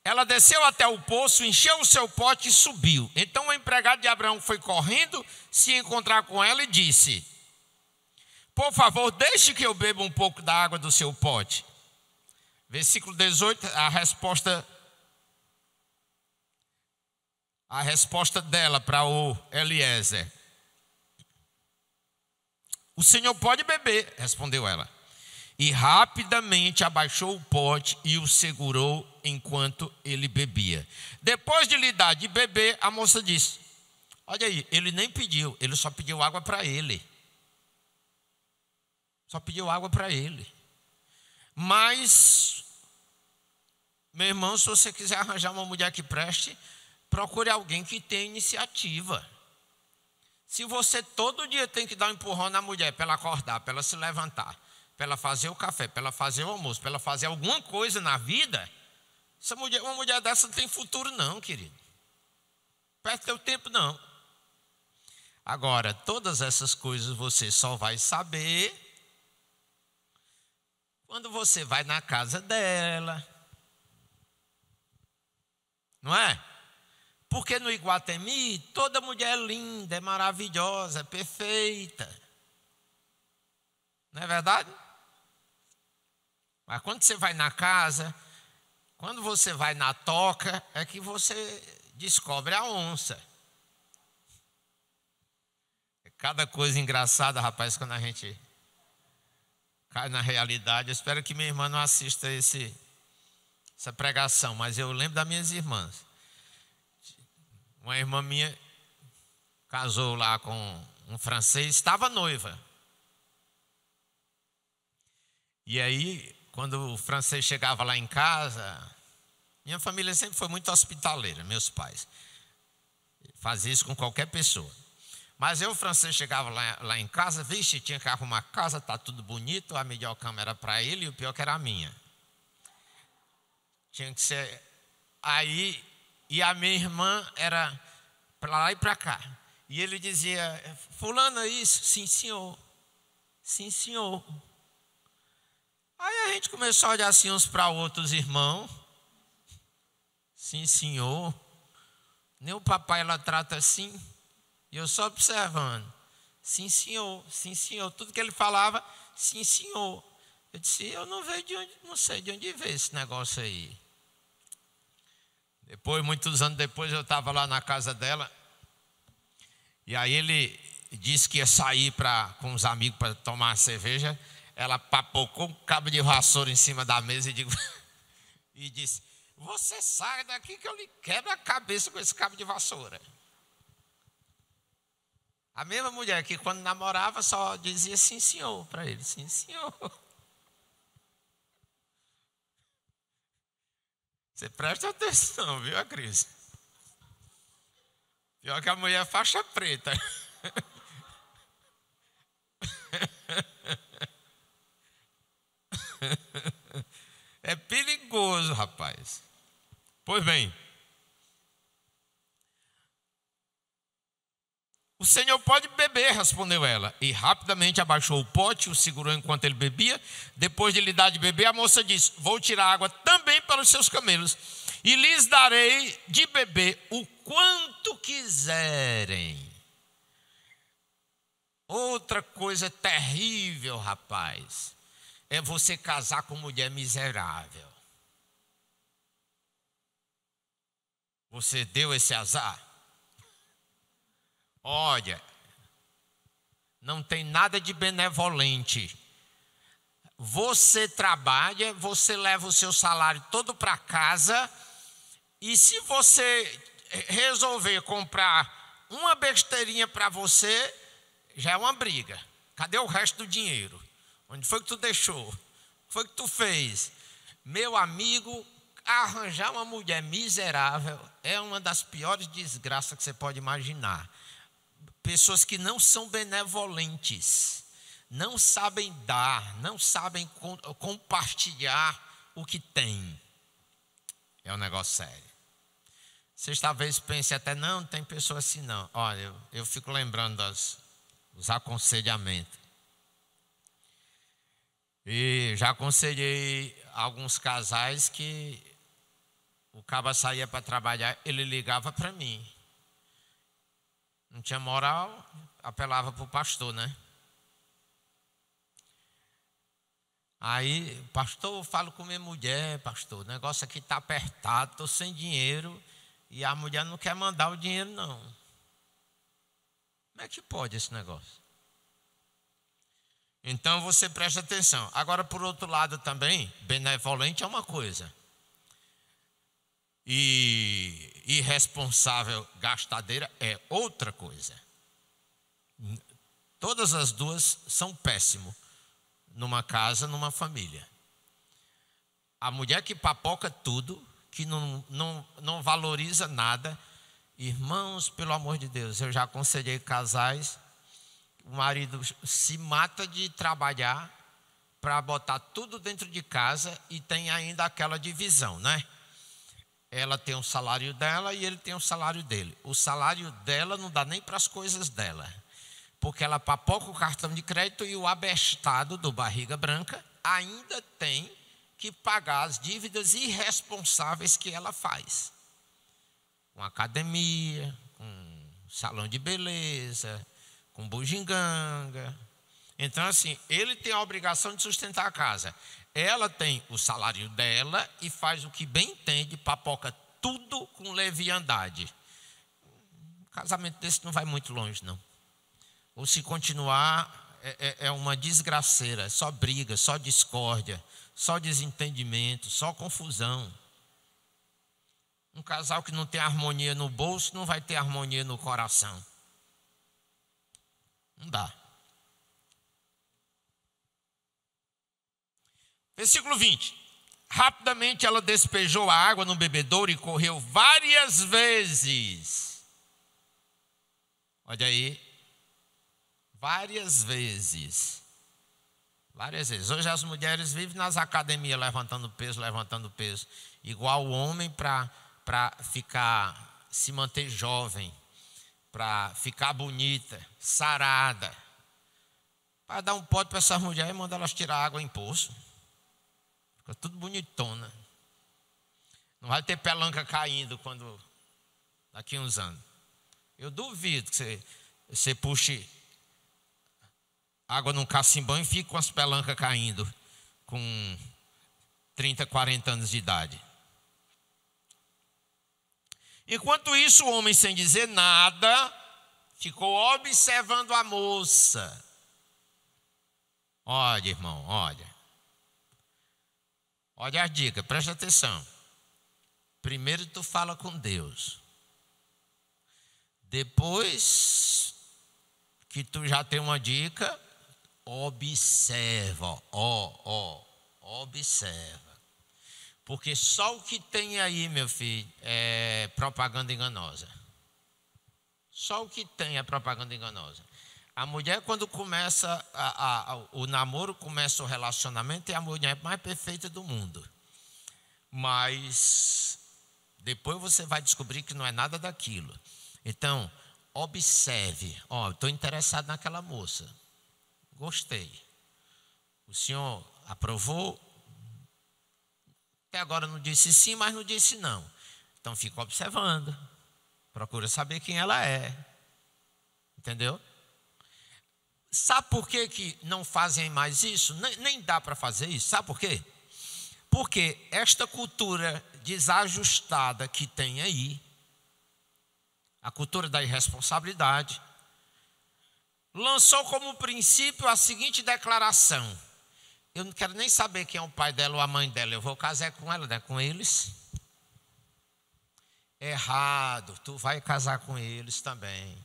Ela desceu até o poço, encheu o seu pote e subiu. Então o empregado de Abraão foi correndo se encontrar com ela e disse: por favor, deixe que eu beba um pouco da água do seu pote. Versículo 18, a resposta dela para o Eliezer. O senhor pode beber, respondeu ela. E rapidamente abaixou o pote e o segurou enquanto ele bebia. Depois de lhe dar de beber, a moça disse: olha aí, ele nem pediu, ele só pediu água para ele. Só pediu água para ele. Mas, meu irmão, se você quiser arranjar uma mulher que preste, procure alguém que tenha iniciativa. Se você todo dia tem que dar um empurrão na mulher para ela acordar, para ela se levantar, para ela fazer o café, para ela fazer o almoço, para ela fazer alguma coisa na vida, uma mulher dessa não tem futuro não, querido. Perde teu tempo não. Agora, todas essas coisas você só vai saber quando você vai na casa dela. Não é? Porque no Iguatemi, toda mulher é linda, é maravilhosa, é perfeita. Não é verdade? Mas quando você vai na casa, quando você vai na toca, é que você descobre a onça. É cada coisa engraçada, rapaz, quando a gente cai na realidade. Eu espero que minha irmã não assista essa pregação, mas eu lembro das minhas irmãs. Uma irmã minha casou lá com um francês, estava noiva. E aí, quando o francês chegava lá em casa, minha família sempre foi muito hospitaleira, meus pais. Fazia isso com qualquer pessoa. Mas o francês chegava lá em casa, vixe, tinha que arrumar a casa, tá tudo bonito, a melhor cama era para ele e o pior que era a minha. Tinha que ser. Aí, e a minha irmã era para lá e para cá. E ele dizia: fulano, é isso? Sim, senhor. Sim, senhor. Aí a gente começou a olhar assim uns para outros, irmãos. Sim, senhor. Nem o papai ela trata assim. E eu só observando. Sim, senhor. Sim, senhor. Tudo que ele falava, sim, senhor. Eu disse: eu não vejo de onde, não sei de onde veio esse negócio aí. Depois, muitos anos depois, eu estava lá na casa dela. E aí ele disse que ia sair com os amigos para tomar uma cerveja. Ela papocou um cabo de vassoura em cima da mesa e disse: você sai daqui que eu lhe quebro a cabeça com esse cabo de vassoura. A mesma mulher que quando namorava só dizia sim, senhor, para ele. Sim, senhor. Você presta atenção, viu, a Cris? Pior que a mulher é faixa preta. É perigoso, rapaz. Pois bem, o senhor pode beber, respondeu ela. E rapidamente abaixou o pote, o segurou enquanto ele bebia. Depois de lhe dar de beber, a moça disse: vou tirar água também para os seus camelos, e lhes darei de beber o quanto quiserem. Outra coisa terrível, rapaz, é você casar com mulher miserável. Você deu esse azar? Olha, não tem nada de benevolente. Você trabalha, você leva o seu salário todo para casa, e se você resolver comprar uma besteirinha para você, já é uma briga. Cadê o resto do dinheiro? Onde foi que tu deixou? O que foi que tu fez? Meu amigo, arranjar uma mulher miserável é uma das piores desgraças que você pode imaginar. Pessoas que não são benevolentes, não sabem dar, não sabem compartilhar o que tem. É um negócio sério. Vocês talvez pensem até, não tem pessoa assim não. Olha, eu fico lembrando dos aconselhamentos. E já aconselhei alguns casais que o caba saía para trabalhar, ele ligava para mim. Não tinha moral, apelava para o pastor, né? Aí, pastor, eu falo com minha mulher, pastor, o negócio aqui está apertado, estou sem dinheiro e a mulher não quer mandar o dinheiro, não. Como é que pode esse negócio? Então você presta atenção. Agora, por outro lado também, benevolente é uma coisa. E irresponsável, gastadeira é outra coisa. Todas as duas são péssimas numa casa, numa família. A mulher que papoca tudo, que não valoriza nada. Irmãos, pelo amor de Deus, eu já aconselhei casais, o marido se mata de trabalhar para botar tudo dentro de casa e tem ainda aquela divisão, né? Ela tem o salário dela e ele tem o salário dele. O salário dela não dá nem para as coisas dela, porque ela papoca o cartão de crédito e o abestado do barriga branca ainda tem que pagar as dívidas irresponsáveis que ela faz. Com academia, com salão de beleza, com bugiganga. Então assim, ele tem a obrigação de sustentar a casa. Ela tem o salário dela e faz o que bem entende, papoca tudo com leviandade. Um casamento desse não vai muito longe, não. Ou se continuar, é uma desgraceira, só briga, só discórdia, só desentendimento, só confusão. Um casal que não tem harmonia no bolso não vai ter harmonia no coração. Não dá. Versículo 20. Rapidamente ela despejou a água no bebedouro e correu várias vezes. Olha aí. Várias vezes. Várias vezes. Hoje as mulheres vivem nas academias levantando peso. Igual o homem para se manter jovem, para ficar bonita, sarada. Para dar um pote para essas mulheres e mandar elas tirar água em poço. Fica tudo bonitona. Não vai ter pelanca caindo daqui a uns anos. Eu duvido que você puxe água num cacimbão e fique com as pelancas caindo com 30, 40 anos de idade. Enquanto isso, o homem, sem dizer nada, ficou observando a moça. Olha, irmão, olha. Olha a dica, presta atenção. Primeiro tu fala com Deus. Depois que tu já tem uma dica, observa, observa. Porque só o que tem aí, meu filho, é propaganda enganosa. Só o que tem é propaganda enganosa. A mulher, quando começa o namoro, começa o relacionamento, é a mulher mais perfeita do mundo. Mas depois você vai descobrir que não é nada daquilo. Então, observe. Estou interessado naquela moça. Gostei. O senhor aprovou? Até agora não disse sim, mas não disse não. Então fica observando. Procura saber quem ela é. Entendeu? Sabe por que não fazem mais isso? Nem dá para fazer isso. Sabe por quê? Porque esta cultura desajustada que tem aí, a cultura da irresponsabilidade, lançou como princípio a seguinte declaração: eu não quero nem saber quem é o pai dela ou a mãe dela, eu vou casar com ela, não é com eles. Errado, tu vai casar com eles também.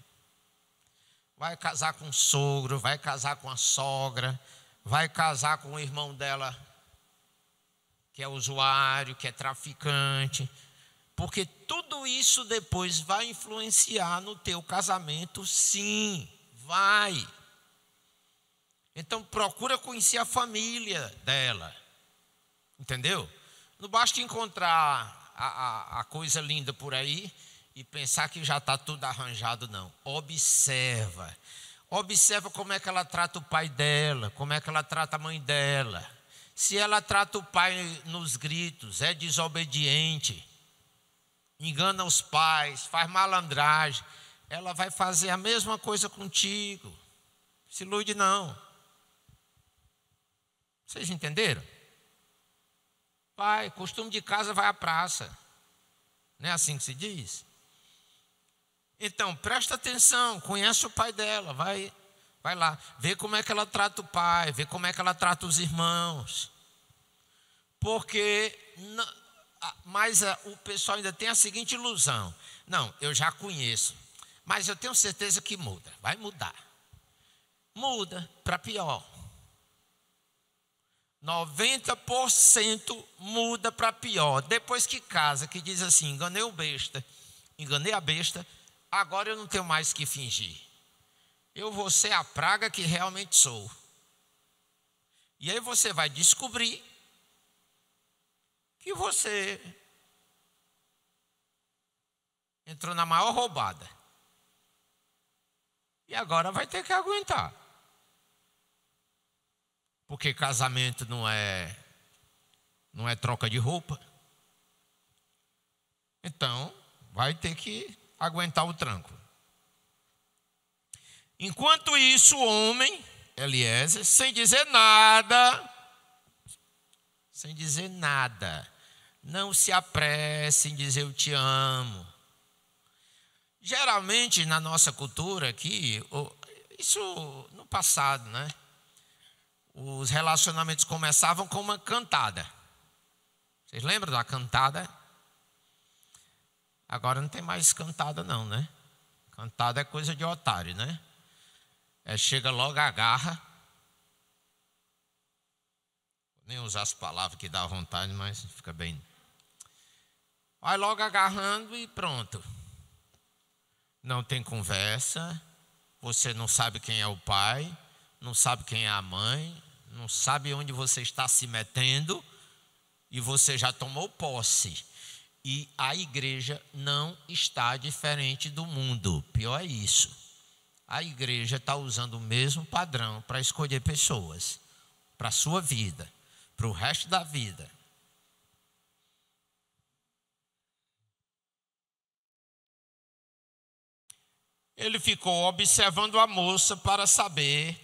Vai casar com o sogro, vai casar com a sogra, vai casar com o irmão dela, que é usuário, que é traficante. Porque tudo isso depois vai influenciar no teu casamento, sim, vai. Então procura conhecer a família dela, entendeu? Não basta encontrar a coisa linda por aí e pensar que já está tudo arranjado, não. Observa. Observa como é que ela trata o pai dela, como é que ela trata a mãe dela. Se ela trata o pai nos gritos, é desobediente, engana os pais, faz malandragem, ela vai fazer a mesma coisa contigo. Se ilude não. Vocês entenderam? Pai, costume de casa vai à praça. Não é assim que se diz? Então, presta atenção, conhece o pai dela, vai lá, vê como é que ela trata o pai, vê como é que ela trata os irmãos. Porque, mas o pessoal ainda tem a seguinte ilusão. Não, eu já conheço, mas eu tenho certeza que muda, vai mudar. Muda para pior. 90% muda para pior. Depois que casa, que diz assim, enganei a besta, agora eu não tenho mais que fingir. Eu vou ser a praga que realmente sou. E aí você vai descobrir que você entrou na maior roubada. E agora vai ter que aguentar. Porque casamento não é troca de roupa. Então, vai ter que aguentar o tranco. Enquanto isso, o homem, Eliezer, sem dizer nada, não se apresse em dizer eu te amo. Geralmente, na nossa cultura aqui, isso no passado, né? Os relacionamentos começavam com uma cantada. Vocês lembram da cantada? Agora não tem mais cantada não, né? Cantada é coisa de otário, né? Chega logo, agarra. Nem usar as palavras que dá vontade, mas fica bem. Vai logo agarrando e pronto. Não tem conversa. Você não sabe quem é o pai, não sabe quem é a mãe, não sabe onde você está se metendo e você já tomou posse. E a igreja não está diferente do mundo. Pior é isso. A igreja está usando o mesmo padrão para escolher pessoas para a sua vida, para o resto da vida. Ele ficou observando a moça para saber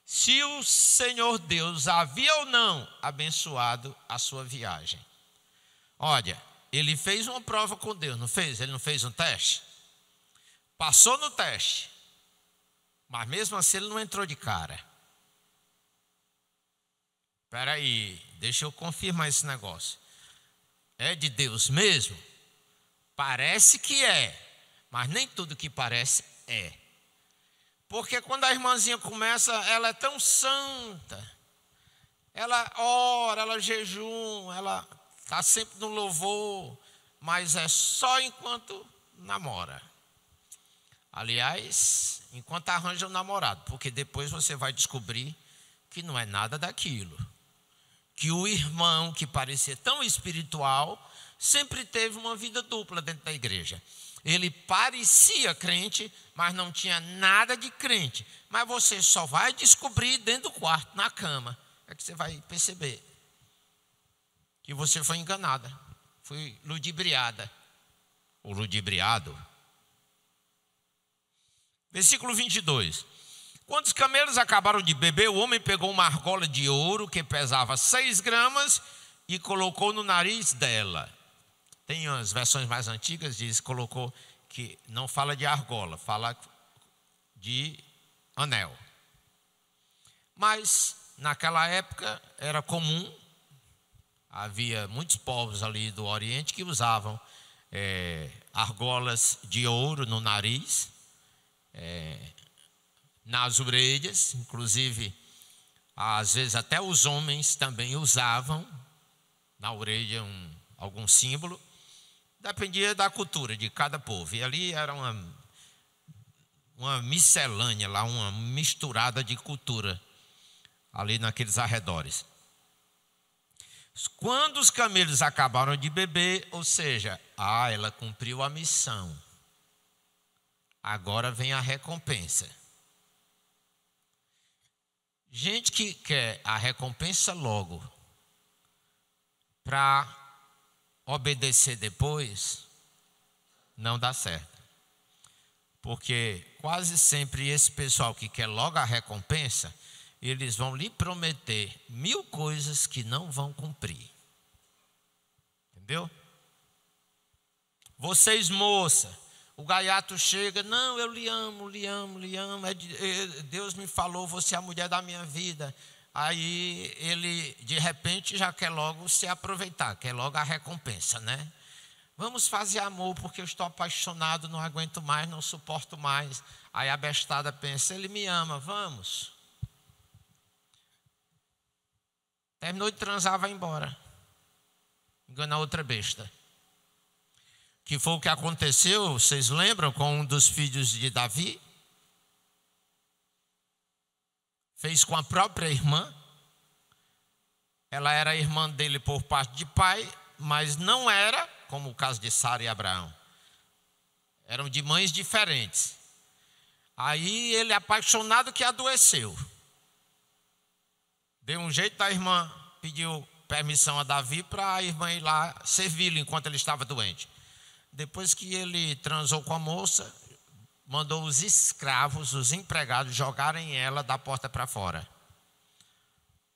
se o Senhor Deus havia ou não abençoado a sua viagem. Olha, ele fez uma prova com Deus, não fez? Ele não fez um teste? Passou no teste, mas mesmo assim ele não entrou de cara. Espera aí, deixa eu confirmar esse negócio. É de Deus mesmo? Parece que é, mas nem tudo que parece é. Porque quando a irmãzinha começa, ela é tão santa, ela ora, ela jejum, ela está sempre no louvor, mas é só enquanto namora. Aliás, enquanto arranja um namorado, porque depois você vai descobrir que não é nada daquilo. Que o irmão que parecia tão espiritual sempre teve uma vida dupla dentro da igreja. Ele parecia crente, mas não tinha nada de crente. Mas você só vai descobrir dentro do quarto, na cama. É que você vai perceber que você foi enganada, foi ludibriada, ou ludibriado. Versículo 22. Quando os camelos acabaram de beber, o homem pegou uma argola de ouro que pesava 6 gramas e colocou no nariz dela. Tem as versões mais antigas, diz, colocou, que não fala de argola, fala de anel. Mas naquela época era comum, havia muitos povos ali do Oriente que usavam argolas de ouro no nariz, nas orelhas, inclusive, às vezes até os homens também usavam na orelha algum símbolo. Dependia da cultura de cada povo. E ali era uma miscelânea, lá, uma misturada de cultura, ali naqueles arredores. Quando os camelos acabaram de beber, ou seja, ela cumpriu a missão. Agora vem a recompensa. Gente que quer a recompensa logo, para obedecer depois, não dá certo. Porque quase sempre esse pessoal que quer logo a recompensa, eles vão lhe prometer 1000 coisas que não vão cumprir. Entendeu? Vocês, moça, o gaiato chega, não, eu lhe amo, lhe amo, lhe amo. Deus me falou, você é a mulher da minha vida. Aí ele, de repente, já quer logo se aproveitar, quer logo a recompensa, né? Vamos fazer amor porque eu estou apaixonado, não aguento mais, não suporto mais. Aí a bestada pensa, ele me ama, vamos. Terminou de transar, vai embora. Engana outra besta. Que foi o que aconteceu, vocês lembram, com um dos filhos de Davi? Fez com a própria irmã. Ela era irmã dele por parte de pai, mas não era, como o caso de Sara e Abraão. Eram de mães diferentes. Aí ele, apaixonado, que adoeceu. Deu um jeito da irmã, pediu permissão a Davi para a irmã ir lá servi-lo enquanto ele estava doente. Depois que ele transou com a moça, mandou os escravos, os empregados, jogarem ela da porta para fora.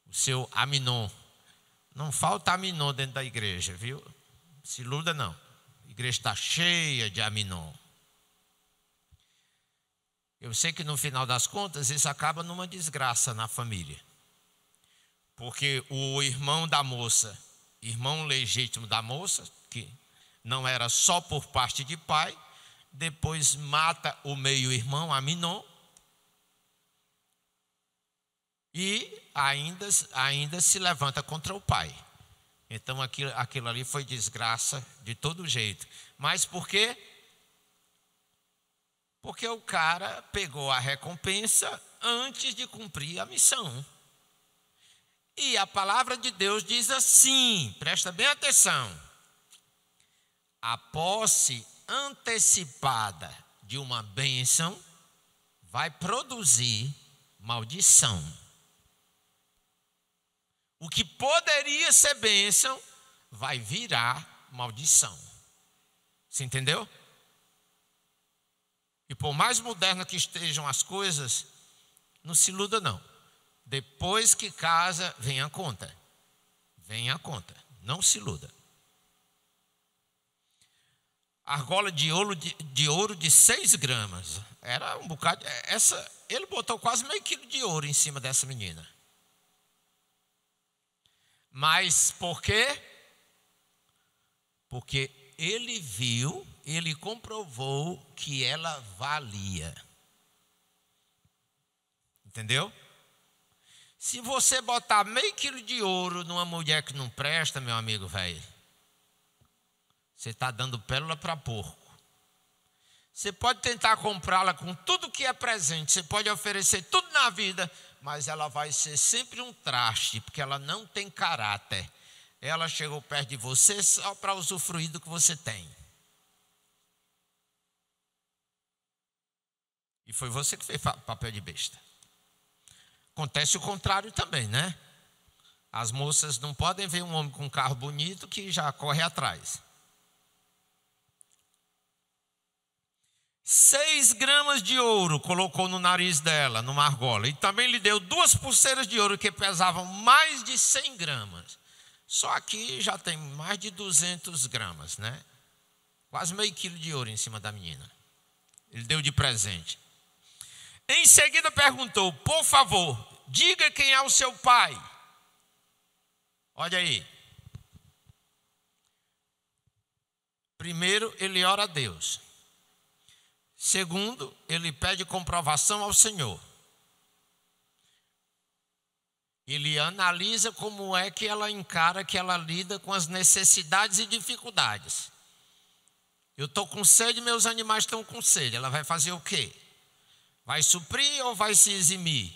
O seu Aminon. Não falta Aminon dentro da igreja, viu? Se iluda não. A igreja está cheia de Aminon. Eu sei que no final das contas isso acaba numa desgraça na família. Porque o irmão da moça, irmão legítimo da moça, que não era só por parte de pai, depois mata o meio-irmão, Aminon, e ainda se levanta contra o pai. Então aquilo ali foi desgraça de todo jeito. Mas por quê? Porque o cara pegou a recompensa antes de cumprir a missão. E a palavra de Deus diz assim, presta bem atenção. A posse antecipada de uma bênção vai produzir maldição. O que poderia ser bênção vai virar maldição. Você entendeu? E por mais modernas que estejam as coisas, não se iluda não. Depois que casa, vem a conta. Vem a conta. Não se iluda. Argola de ouro de 6 gramas. Era um bocado. Ele botou quase meio quilo de ouro em cima dessa menina. Mas por quê? Porque ele viu, ele comprovou que ela valia. Entendeu? Se você botar meio quilo de ouro numa mulher que não presta, meu amigo velho, você está dando pérola para porco. Você pode tentar comprá-la com tudo que é presente, você pode oferecer tudo na vida, mas ela vai ser sempre um traste, porque ela não tem caráter. Ela chegou perto de você só para usufruir do que você tem. E foi você que fez papel de besta. Acontece o contrário também, né? As moças não podem ver um homem com um carro bonito que já corre atrás. 6 gramas de ouro colocou no nariz dela, numa argola. E também lhe deu 2 pulseiras de ouro que pesavam mais de 100 gramas. Só aqui já tem mais de 200 gramas, né? Quase meio quilo de ouro em cima da menina. Ele deu de presente. Em seguida perguntou, por favor, diga quem é o seu pai. Olha aí. Primeiro, ele ora a Deus. Segundo, ele pede comprovação ao Senhor. Ele analisa como é que ela encara, que ela lida com as necessidades e dificuldades. Eu estou com sede, meus animais estão com sede. Ela vai fazer o quê? Vai suprir ou vai se eximir?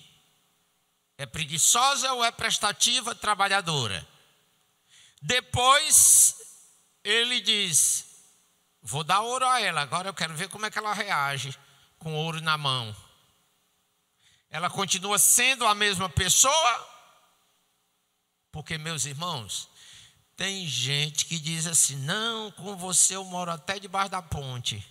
É preguiçosa ou é prestativa, trabalhadora? Depois ele diz: vou dar ouro a ela, agora eu quero ver como é que ela reage com ouro na mão. Ela continua sendo a mesma pessoa? Porque, meus irmãos, tem gente que diz assim: não, com você eu moro até debaixo da ponte.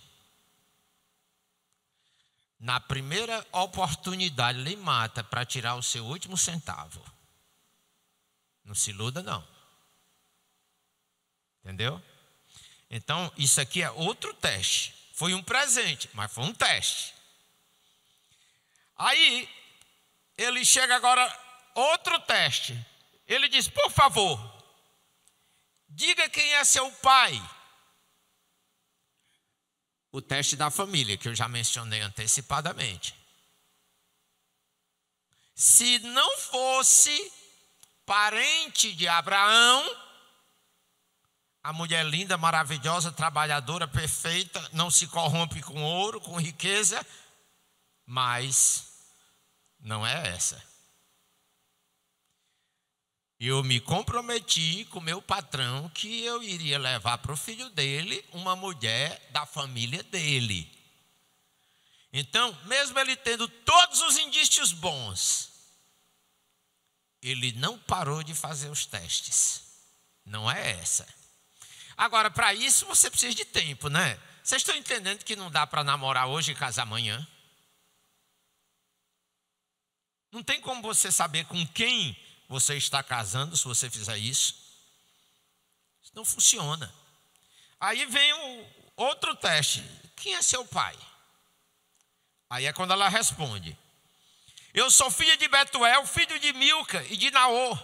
Na primeira oportunidade, lhe mata para tirar o seu último centavo. Não se iluda, não. Entendeu? Então, isso aqui é outro teste. Foi um presente, mas foi um teste. Aí, ele chega agora, outro teste. Ele diz: por favor, diga quem é seu pai. O teste da família, que eu já mencionei antecipadamente. Se não fosse parente de Abraão, a mulher linda, maravilhosa, trabalhadora, perfeita, não se corrompe com ouro, com riqueza, mas não é essa. Eu me comprometi com meu patrão que eu iria levar para o filho dele uma mulher da família dele. Então, mesmo ele tendo todos os indícios bons, ele não parou de fazer os testes. Não é essa. Agora, para isso você precisa de tempo, né? Vocês estão entendendo que não dá para namorar hoje e casar amanhã? Não tem como você saber com quem você está casando se você fizer isso. Isso não funciona. Aí vem o outro teste: quem é seu pai? Aí é quando ela responde: eu sou filha de Betuel, filho de Milca e de Naor.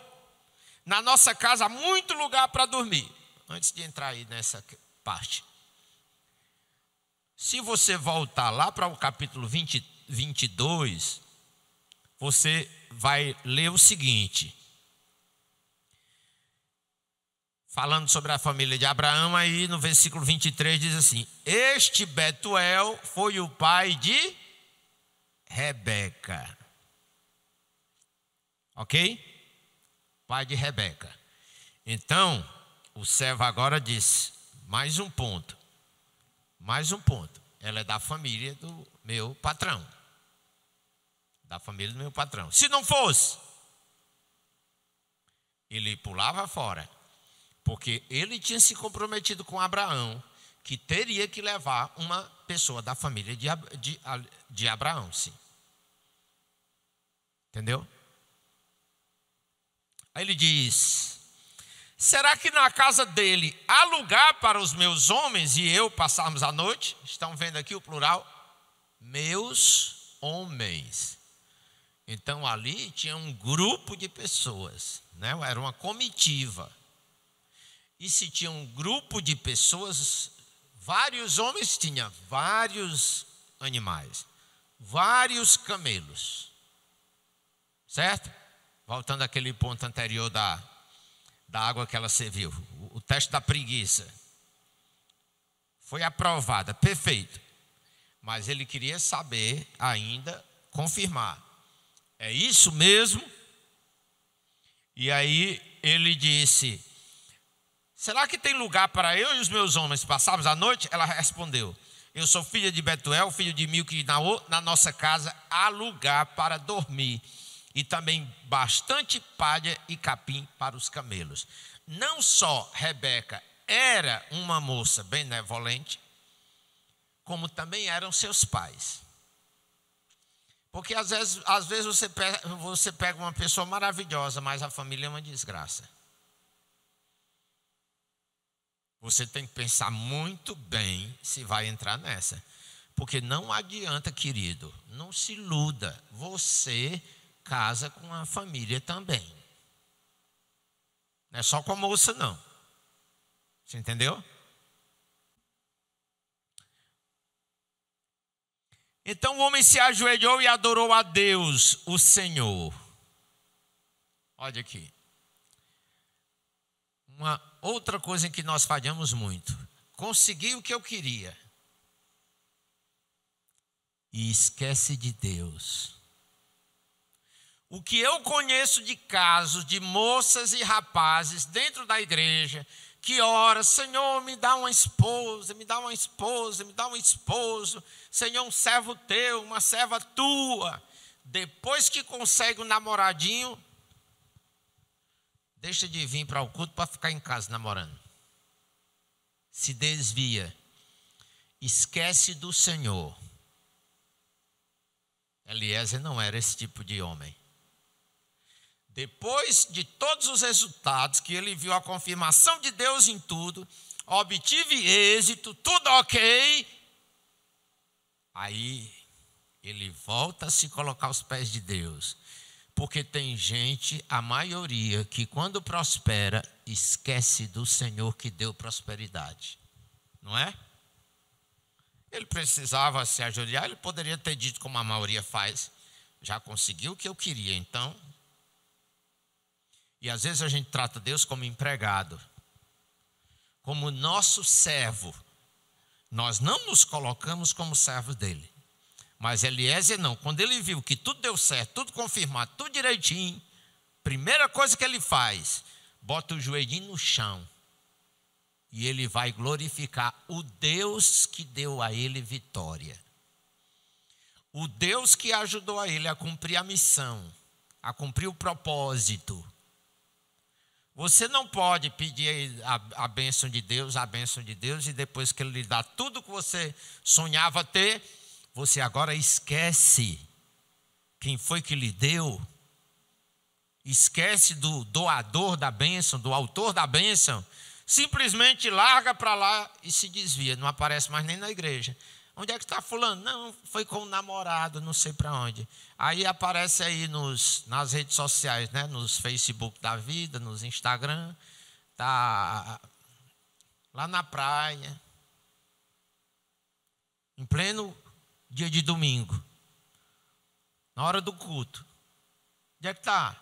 Na nossa casa há muito lugar para dormir. Antes de entrar aí nessa parte, se você voltar lá para o capítulo 22, você vai ler o seguinte, falando sobre a família de Abraão. Aí no versículo 23 diz assim: este Betuel foi o pai de Rebeca. Ok? Pai de Rebeca. Então, o servo agora diz: mais um ponto. Mais um ponto. Ela é da família do meu patrão. Da família do meu patrão. Se não fosse, ele pulava fora. Porque ele tinha se comprometido com Abraão que teria que levar uma pessoa da família de Abraão, sim. Entendeu? Aí ele diz: será que na casa dele há lugar para os meus homens e eu passarmos a noite? Estão vendo aqui o plural? Meus homens. Então ali tinha um grupo de pessoas, né? Era uma comitiva. E se tinha um grupo de pessoas, vários homens, tinha vários animais, vários camelos. Certo? Voltando àquele ponto anterior da água que ela serviu, o teste da preguiça. Foi aprovada, perfeito. Mas ele queria saber ainda, confirmar: é isso mesmo? E aí ele disse: será que tem lugar para eu e os meus homens passarmos a noite? Ela respondeu: eu sou filha de Betuel, filho de Milca e de Naor. Na nossa casa há lugar para dormir e também bastante palha e capim para os camelos. Não só Rebeca era uma moça benevolente, como também eram seus pais. Porque às vezes você pega uma pessoa maravilhosa, mas a família é uma desgraça. Você tem que pensar muito bem se vai entrar nessa. Porque não adianta, querido, não se iluda. Você casa com a família também. Não é só com a moça, não. Você entendeu? Então o homem se ajoelhou e adorou a Deus, o Senhor. Olha aqui. Uma outra coisa em que nós falhamos muito: consegui o que eu queria e esquece de Deus. O que eu conheço de casos de moças e rapazes dentro da igreja que ora, Senhor, me dá uma esposa, me dá uma esposa, me dá um esposo, Senhor, um servo teu, uma serva tua. Depois que consegue um namoradinho, deixa de vir para o culto para ficar em casa namorando. Se desvia, esquece do Senhor. Eliezer não era esse tipo de homem. Depois de todos os resultados que ele viu, a confirmação de Deus em tudo, obtive êxito, tudo ok, aí ele volta a se colocar aos pés de Deus. Porque tem gente, a maioria, que quando prospera, esquece do Senhor que deu prosperidade. Não é? Ele precisava se ajoelhar, ele poderia ter dito como a maioria faz, já conseguiu o que eu queria, então. E às vezes a gente trata Deus como empregado, como nosso servo. Nós não nos colocamos como servos dele. Mas Eliezer não, quando ele viu que tudo deu certo, tudo confirmado, tudo direitinho, primeira coisa que ele faz, bota o joelhinho no chão. E ele vai glorificar o Deus que deu a ele vitória. O Deus que ajudou a ele a cumprir a missão, a cumprir o propósito. Você não pode pedir a bênção de Deus, e depois que Ele lhe dá tudo que você sonhava ter, você agora esquece quem foi que lhe deu, esquece do doador da bênção, do autor da bênção, simplesmente larga para lá e se desvia, não aparece mais nem na igreja. Onde é que está fulano? Não, foi com o namorado, não sei para onde. Aí aparece aí nas redes sociais, né? Nos Facebook da vida, nos Instagram. Está lá na praia, em pleno dia de domingo, na hora do culto. Onde é que está?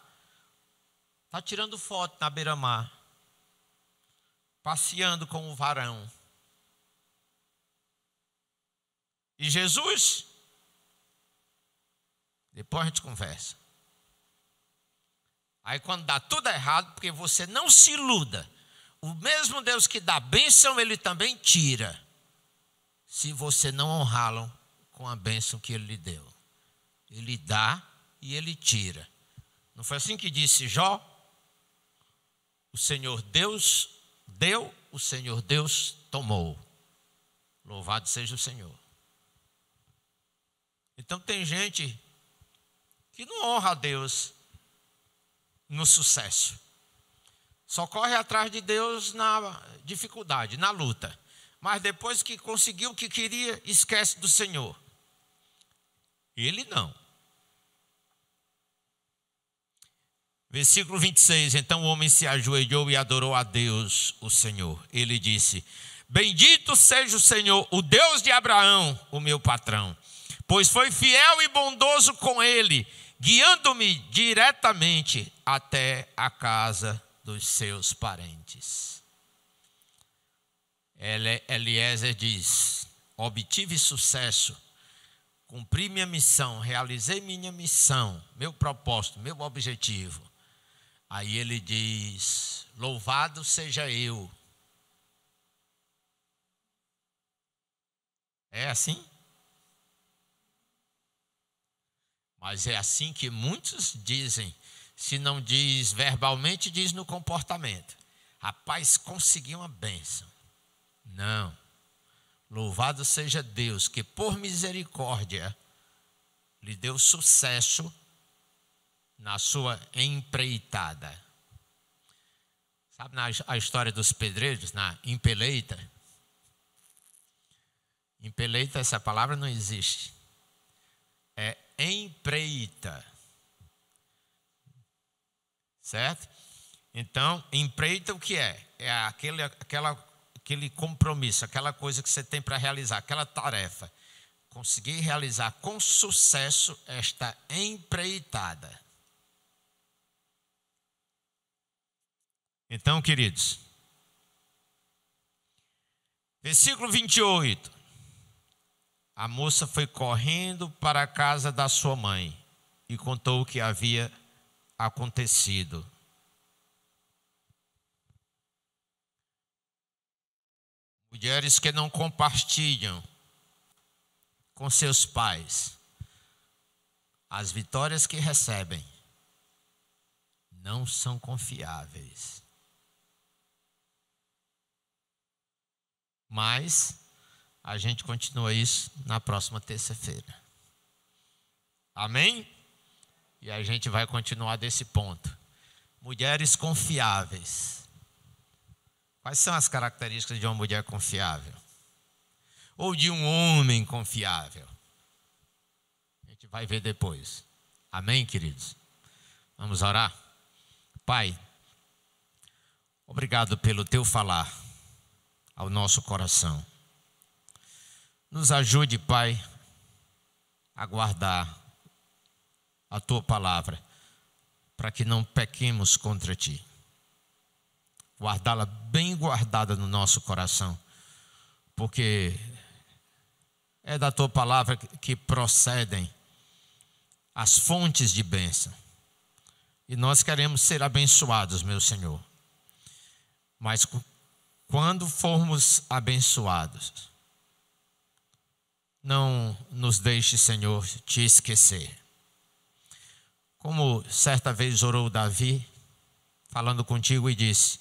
Está tirando foto na beira-mar, passeando com o varão. E Jesus? Depois a gente conversa. Aí quando dá tudo errado, porque você não se iluda, o mesmo Deus que dá bênção, Ele também tira, se você não honrá-lo com a bênção que Ele lhe deu. Ele dá e Ele tira. Não foi assim que disse Jó? O Senhor Deus deu, o Senhor Deus tomou. Louvado seja o Senhor. Então tem gente que não honra a Deus no sucesso. Só corre atrás de Deus na dificuldade, na luta. Mas depois que conseguiu o que queria, esquece do Senhor. Ele não. Versículo 26. Então o homem se ajoelhou e adorou a Deus, o Senhor. Ele disse: bendito seja o Senhor, o Deus de Abraão, o meu patrão, pois foi fiel e bondoso com ele, guiando-me diretamente até a casa dos seus parentes. Eliezer diz: obtive sucesso, cumpri minha missão, realizei minha missão, meu propósito, meu objetivo. Aí ele diz: louvado seja eu. É assim? Mas é assim que muitos dizem. Se não diz verbalmente, diz no comportamento. Rapaz, consegui uma bênção. Não. Louvado seja Deus, que por misericórdia lhe deu sucesso na sua empreitada. Sabe a história dos pedreiros na empeleita? Empeleita, essa palavra não existe. É empreita. Certo? Então, empreita o que é? É aquele compromisso, aquela coisa que você tem para realizar, aquela tarefa. Conseguir realizar com sucesso esta empreitada. Então, queridos, versículo 28. A moça foi correndo para a casa da sua mãe e contou o que havia acontecido. Mulheres que não compartilham com seus pais as vitórias que recebem não são confiáveis. Mas a gente continua isso na próxima terça-feira. Amém? E a gente vai continuar desse ponto. Mulheres confiáveis. Quais são as características de uma mulher confiável? Ou de um homem confiável? A gente vai ver depois. Amém, queridos? Vamos orar? Pai, obrigado pelo teu falar ao nosso coração. Nos ajude, Pai, a guardar a tua palavra, para que não pequemos contra ti. Guardá-la bem guardada no nosso coração, porque é da tua palavra que procedem as fontes de bênção. E nós queremos ser abençoados, meu Senhor. Mas quando formos abençoados, não nos deixe, Senhor, te esquecer. Como certa vez orou Davi, falando contigo, e disse: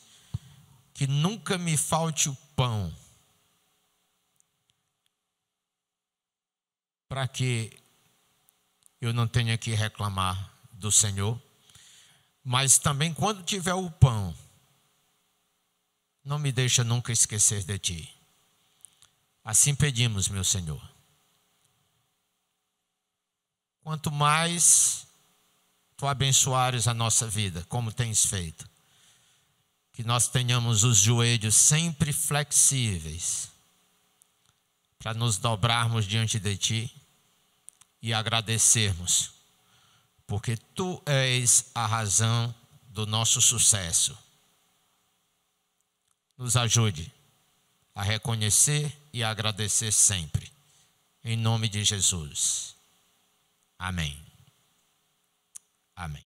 que nunca me falte o pão, para que eu não tenha que reclamar do Senhor. Mas também quando tiver o pão, não me deixa nunca esquecer de ti. Assim pedimos, meu Senhor. Quanto mais tu abençoares a nossa vida, como tens feito, que nós tenhamos os joelhos sempre flexíveis, para nos dobrarmos diante de ti e agradecermos, porque tu és a razão do nosso sucesso. Nos ajude a reconhecer e a agradecer sempre. Em nome de Jesus. Amém. Amém.